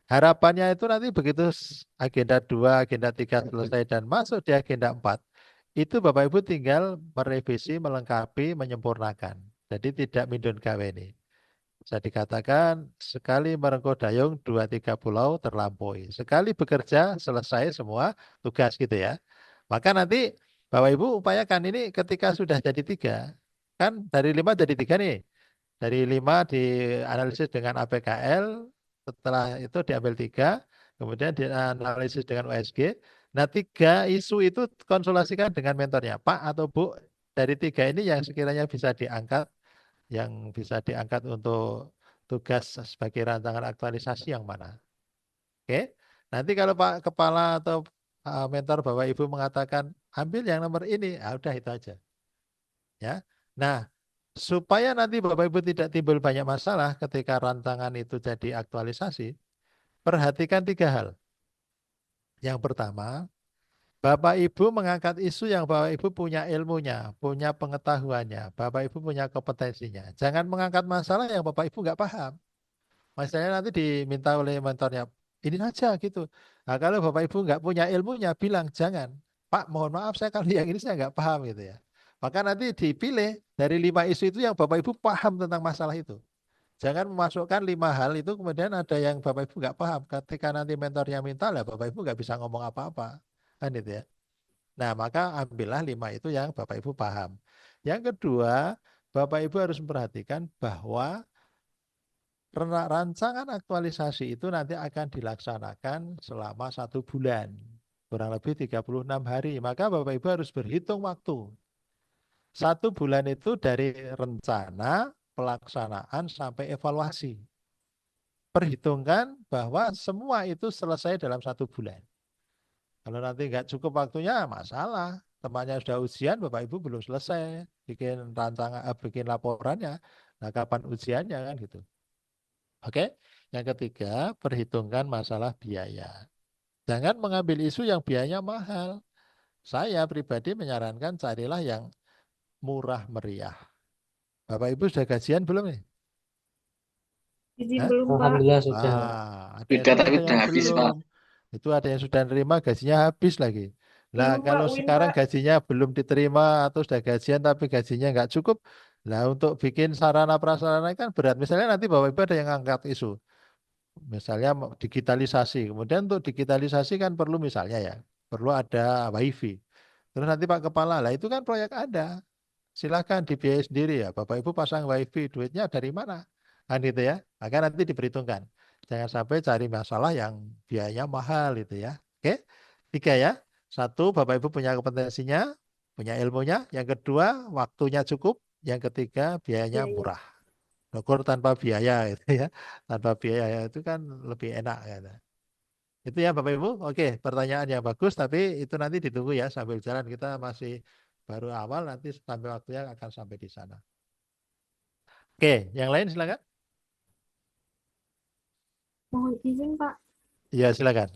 harapannya itu nanti begitu agenda 2, agenda 3 selesai dan masuk di agenda 4, itu Bapak Ibu tinggal merevisi, melengkapi, menyempurnakan. Jadi tidak mindun gawe ini. Bisa dikatakan sekali merengkuh dayung 2-3 pulau terlampaui. Sekali bekerja selesai semua tugas gitu ya. Maka nanti Bapak Ibu upayakan ini ketika sudah jadi 3, kan dari 5 jadi 3 nih. Dari 5 dianalisis dengan APKL, setelah itu diambil 3, kemudian dianalisis dengan USG. Nah 3 isu itu konsultasikan dengan mentornya, Pak atau Bu, dari 3 ini yang sekiranya bisa diangkat, yang bisa diangkat untuk tugas sebagai rancangan aktualisasi yang mana. Oke, nanti kalau Pak Kepala atau mentor Bapak Ibu mengatakan ambil yang nomor ini, udah itu aja. Ya, nah supaya nanti Bapak Ibu tidak timbul banyak masalah ketika rancangan itu jadi aktualisasi, perhatikan 3 hal. Yang pertama, Bapak Ibu mengangkat isu yang Bapak Ibu punya ilmunya, punya pengetahuannya, Bapak Ibu punya kompetensinya. Jangan mengangkat masalah yang Bapak Ibu nggak paham. Masalahnya nanti diminta oleh mentornya, ini saja gitu. Nah, kalau Bapak Ibu nggak punya ilmunya, bilang jangan. Pak, mohon maaf saya kalau yang ini saya nggak paham gitu ya. Maka nanti dipilih dari 5 isu itu yang Bapak Ibu paham tentang masalah itu. Jangan memasukkan 5 hal itu kemudian ada yang Bapak Ibu nggak paham. Ketika nanti mentornya minta lah Bapak Ibu nggak bisa ngomong apa-apa. Kan itu ya. Nah maka ambillah 5 itu yang Bapak Ibu paham. Yang kedua, Bapak Ibu harus memperhatikan bahwa rancangan aktualisasi itu nanti akan dilaksanakan selama 1 bulan. Kurang lebih 36 hari. Maka Bapak Ibu harus berhitung waktu. 1 bulan itu dari rencana, pelaksanaan, sampai evaluasi. Perhitungkan bahwa semua itu selesai dalam 1 bulan. Kalau nanti nggak cukup waktunya, masalah. Temannya sudah ujian, Bapak Ibu belum selesai bikin rancangan, bikin laporannya. Nah, kapan ujiannya kan gitu. Oke. Yang ketiga, perhitungkan masalah biaya. Jangan mengambil isu yang biayanya mahal. Saya pribadi menyarankan carilah yang murah meriah. Bapak Ibu sudah gajian belum nih? Izin Hah? belum, Pak. Alhamdulillah sudah. Ada yang Sudah, sudah, tapi ada udah yang habis, Pak. belum. Itu ada yang sudah nerima gajinya habis lagi. Nah, Belum, Pak. kalau Win, sekarang Pak. gajinya belum diterima atau sudah gajian tapi gajinya nggak cukup, nah untuk bikin sarana prasarana kan berat. Misalnya nanti Bapak Ibu ada yang angkat isu, misalnya digitalisasi. Kemudian untuk digitalisasi kan perlu misalnya ya, perlu ada WiFi. Terus nanti Pak Kepala, lah itu kan proyek ada. Silakan dibiayai sendiri ya. Bapak Ibu pasang WiFi, duitnya dari mana? Kan gitu ya. Maka nanti diperhitungkan. Jangan sampai cari masalah yang biayanya mahal gitu ya. Oke. 3 ya. 1, Bapak Ibu punya kompetensinya, punya ilmunya. Yang kedua, waktunya cukup. Yang ketiga, biayanya Iya, iya. murah. Dokter tanpa biaya gitu ya. Tanpa biaya itu kan lebih enak gitu. Itu ya Bapak Ibu. Oke, pertanyaan yang bagus tapi itu nanti ditunggu ya sambil jalan, kita masih baru awal, nanti sampai waktunya akan sampai di sana. Oke, yang lain silakan. Mohon izin, Pak. Iya, silakan.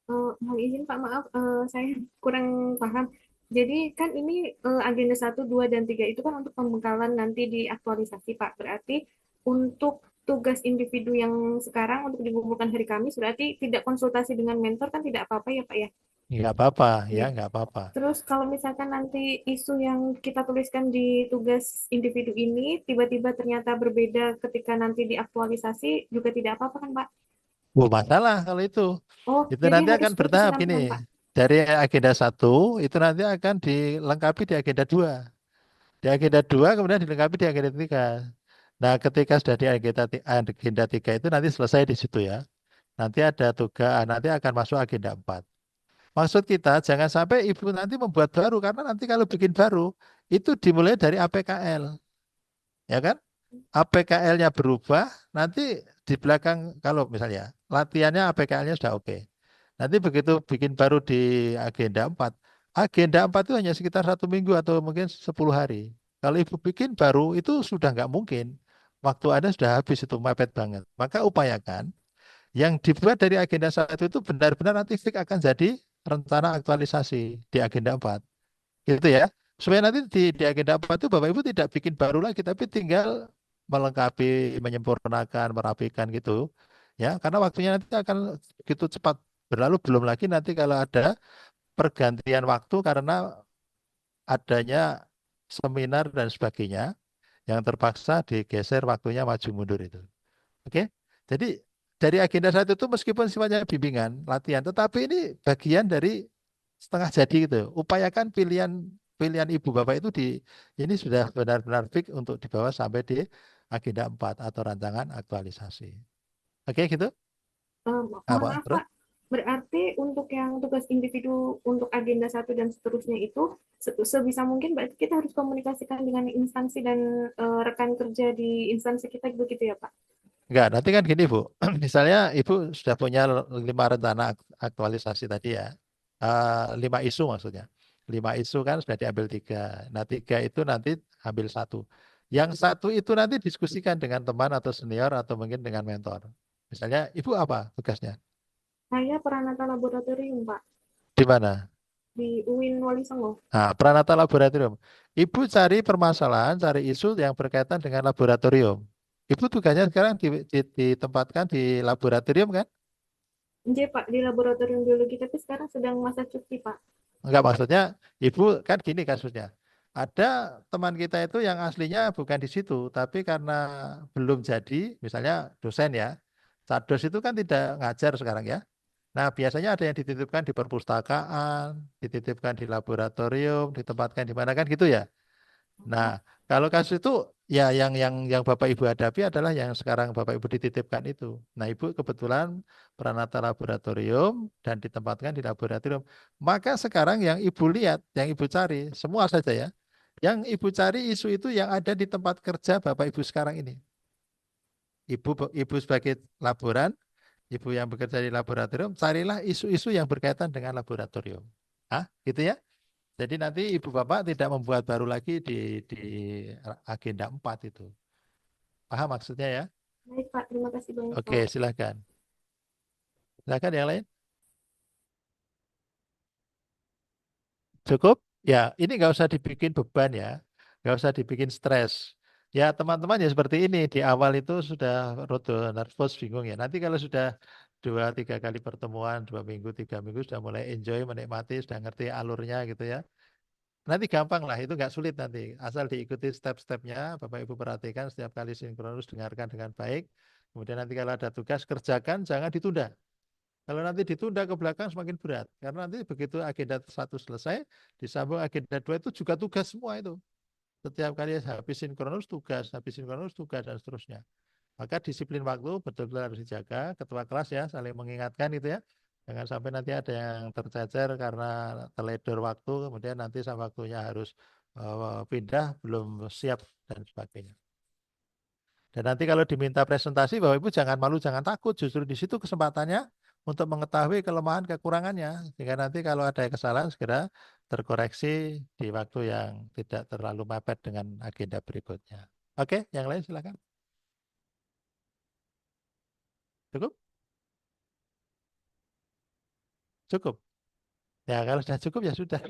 Mohon izin Pak, maaf, saya kurang paham. Jadi kan ini agenda 1, 2, dan 3 itu kan untuk pembekalan nanti di aktualisasi Pak. Berarti untuk tugas individu yang sekarang untuk dikumpulkan hari Kamis, berarti tidak konsultasi dengan mentor kan tidak apa-apa ya Pak ya? Nggak apa-apa ya, Baik. nggak apa-apa. Terus kalau misalkan nanti isu yang kita tuliskan di tugas individu ini tiba-tiba ternyata berbeda ketika nanti diaktualisasi juga tidak apa-apa kan Pak? Masalah kalau itu. Oh, Itu jadi nanti harus akan bertahap berkesinambungan ini. Pak. Dari agenda 1 itu nanti akan dilengkapi di agenda 2. Di agenda 2 kemudian dilengkapi di agenda 3. Nah, ketika sudah di agenda 3 itu nanti selesai di situ ya. Nanti ada tugas, nanti akan masuk agenda 4. Maksud kita jangan sampai Ibu nanti membuat baru, karena nanti kalau bikin baru itu dimulai dari APKL. Ya kan? APKL-nya berubah, nanti di belakang kalau misalnya latihannya APKL-nya sudah oke. Nanti begitu bikin baru di agenda 4 itu hanya sekitar 1 minggu atau mungkin 10 hari. Kalau Ibu bikin baru itu sudah nggak mungkin. Waktu Anda sudah habis, itu mepet banget. Maka upayakan yang dibuat dari agenda 1 itu benar-benar nanti fix akan jadi rencana aktualisasi di agenda 4. Gitu ya. Supaya nanti di agenda 4 itu Bapak Ibu tidak bikin baru lagi, tapi tinggal melengkapi, menyempurnakan, merapikan gitu. Ya, karena waktunya nanti akan begitu cepat berlalu, belum lagi nanti kalau ada pergantian waktu karena adanya seminar dan sebagainya yang terpaksa digeser waktunya maju mundur itu. Oke? Jadi dari agenda 1 itu meskipun sifatnya bimbingan, latihan, tetapi ini bagian dari setengah jadi gitu. Upayakan pilihan Ibu Bapak itu ini sudah benar-benar fix untuk dibawa sampai di agenda 4 atau rancangan aktualisasi. Oke gitu? Mohon Apa? maaf Terus? Pak, berarti untuk yang tugas individu untuk agenda 1 dan seterusnya itu sebisa mungkin berarti kita harus komunikasikan dengan instansi dan rekan kerja di instansi kita begitu ya Pak? Enggak, nanti kan gini Bu, misalnya Ibu sudah punya 5 rencana aktualisasi tadi ya, 5 isu maksudnya. 5 isu kan sudah diambil 3. Nah 3 itu nanti ambil 1. Yang 1 itu nanti diskusikan dengan teman atau senior atau mungkin dengan mentor. Misalnya Ibu apa tugasnya? Saya Pranata Laboratorium Pak, Di mana? di UIN Wali Songo. Nah, Pranata Laboratorium. Ibu cari permasalahan, cari isu yang berkaitan dengan laboratorium. Ibu tugasnya sekarang ditempatkan di laboratorium kan? Nggih Pak, di laboratorium biologi, tapi sekarang sedang masa cuti Pak. Enggak, maksudnya Ibu kan gini kasusnya. Ada teman kita itu yang aslinya bukan di situ, tapi karena belum jadi, misalnya dosen ya. Satdos itu kan tidak ngajar sekarang ya. Nah, biasanya ada yang dititipkan di perpustakaan, dititipkan di laboratorium, ditempatkan di mana kan gitu ya. Nah, kalau kasus itu ya yang Bapak Ibu hadapi adalah yang sekarang Bapak Ibu dititipkan itu. Nah, Ibu kebetulan Pranata Laboratorium dan ditempatkan di laboratorium. Maka sekarang yang Ibu lihat, yang Ibu cari, semua saja ya. Yang Ibu cari isu itu yang ada di tempat kerja Bapak Ibu sekarang ini. Ibu sebagai laboran, ibu yang bekerja di laboratorium, carilah isu-isu yang berkaitan dengan laboratorium. Gitu ya. Jadi nanti ibu bapak tidak membuat baru lagi di agenda 4 itu. Paham maksudnya ya? Baik, Pak. Terima kasih banyak, Oke, Pak. silakan. Silakan yang lain. Cukup? Ya, ini nggak usah dibikin beban ya, nggak usah dibikin stres. Ya, teman-teman ya seperti ini. Di awal itu sudah rada nervous, bingung ya. Nanti kalau sudah 2-3 kali pertemuan, 2 minggu, 3 minggu, sudah mulai enjoy, menikmati, sudah ngerti alurnya gitu ya. Nanti gampang lah, itu nggak sulit nanti. Asal diikuti step-stepnya, Bapak Ibu perhatikan setiap kali sinkronus, dengarkan dengan baik. Kemudian nanti kalau ada tugas, kerjakan, jangan ditunda. Kalau nanti ditunda ke belakang semakin berat. Karena nanti begitu agenda 1 selesai, disambung agenda 2 itu juga tugas semua itu. Setiap kali habis sinkronus tugas, dan seterusnya. Maka disiplin waktu betul-betul harus dijaga. Ketua kelas ya, saling mengingatkan gitu ya. Jangan sampai nanti ada yang tercecer karena teledor waktu, kemudian nanti sama waktunya harus pindah, belum siap, dan sebagainya. Dan nanti kalau diminta presentasi, Bapak Ibu jangan malu, jangan takut. Justru di situ kesempatannya untuk mengetahui kelemahan kekurangannya. Sehingga nanti kalau ada kesalahan segera terkoreksi di waktu yang tidak terlalu mepet dengan agenda berikutnya. Oke, yang lain silakan. Cukup? Cukup. Ya, kalau sudah cukup ya sudah.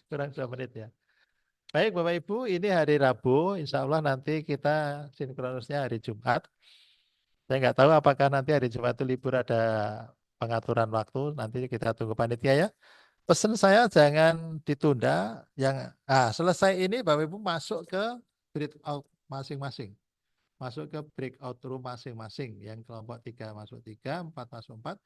Kurang 2 menit ya. Baik Bapak Ibu, ini hari Rabu. Insya Allah nanti kita sinkronusnya hari Jumat. Saya nggak tahu apakah nanti hari Jumat itu libur ada pengaturan waktu. Nanti kita tunggu panitia ya. Pesan saya jangan ditunda. Selesai ini Bapak Ibu masuk ke breakout masing-masing. Masuk ke breakout room masing-masing. Yang kelompok 3 masuk 3, 4 masuk 4.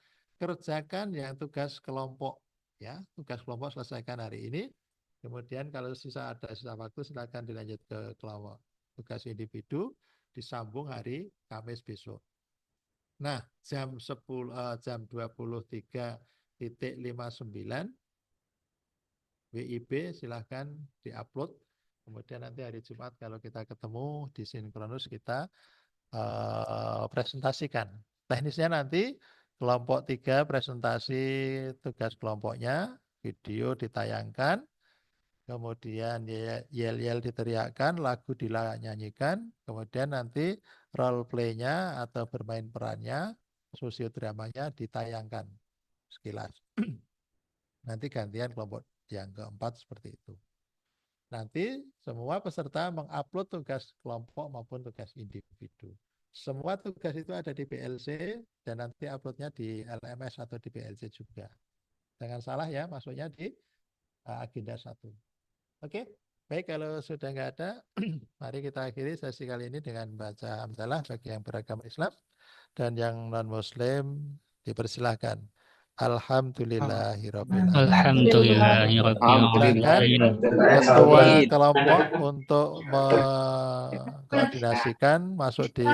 Kerjakan yang tugas kelompok. Ya, tugas kelompok selesaikan hari ini. Kemudian kalau sisa waktu silakan dilanjut ke kelompok. Tugas individu disambung hari Kamis besok. Nah, jam 23.59 WIB silahkan diupload. Kemudian nanti hari Jumat kalau kita ketemu di sinkronus kita presentasikan. Teknisnya nanti kelompok 3 presentasi tugas kelompoknya, video ditayangkan, kemudian yel-yel diteriakkan, lagu dinyanyikan, kemudian nanti role play-nya atau bermain perannya, sosiodramanya ditayangkan sekilas. Nanti gantian kelompok yang keempat seperti itu. Nanti semua peserta mengupload tugas kelompok maupun tugas individu. Semua tugas itu ada di PLC dan nanti uploadnya di LMS atau di PLC juga. Jangan salah ya, masuknya di agenda 1. Oke, baik kalau sudah nggak ada, mari kita akhiri sesi kali ini dengan baca hamdalah bagi yang beragama Islam dan yang non-Muslim dipersilahkan. Alhamdulillahirobbilalamin. Ketua kelompok untuk mengkoordinasikan masuk di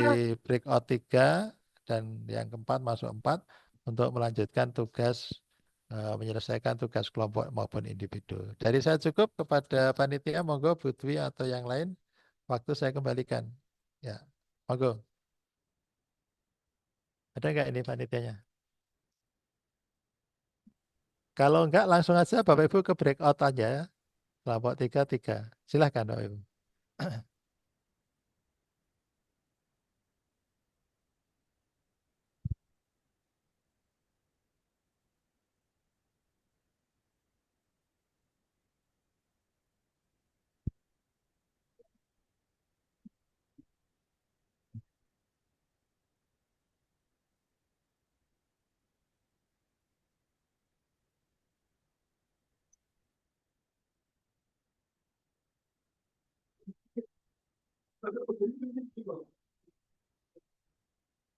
breakout 3 dan yang keempat masuk 4 untuk melanjutkan tugas menyelesaikan tugas kelompok maupun individu. Dari saya cukup. Kepada panitia, monggo Bu Dwi atau yang lain, waktu saya kembalikan. Ya, monggo. Ada nggak ini panitianya? Kalau enggak, langsung aja Bapak Ibu ke breakout aja. Kelompok 3. Silahkan Bapak Ibu.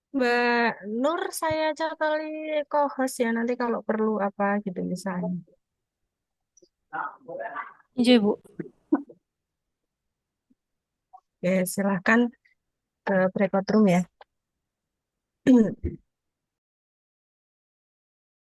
Mbak Nur, saya aja kali co-host ya, nanti kalau perlu apa gitu misalnya. Iya, Bu. Oke, silahkan ke breakout room ya.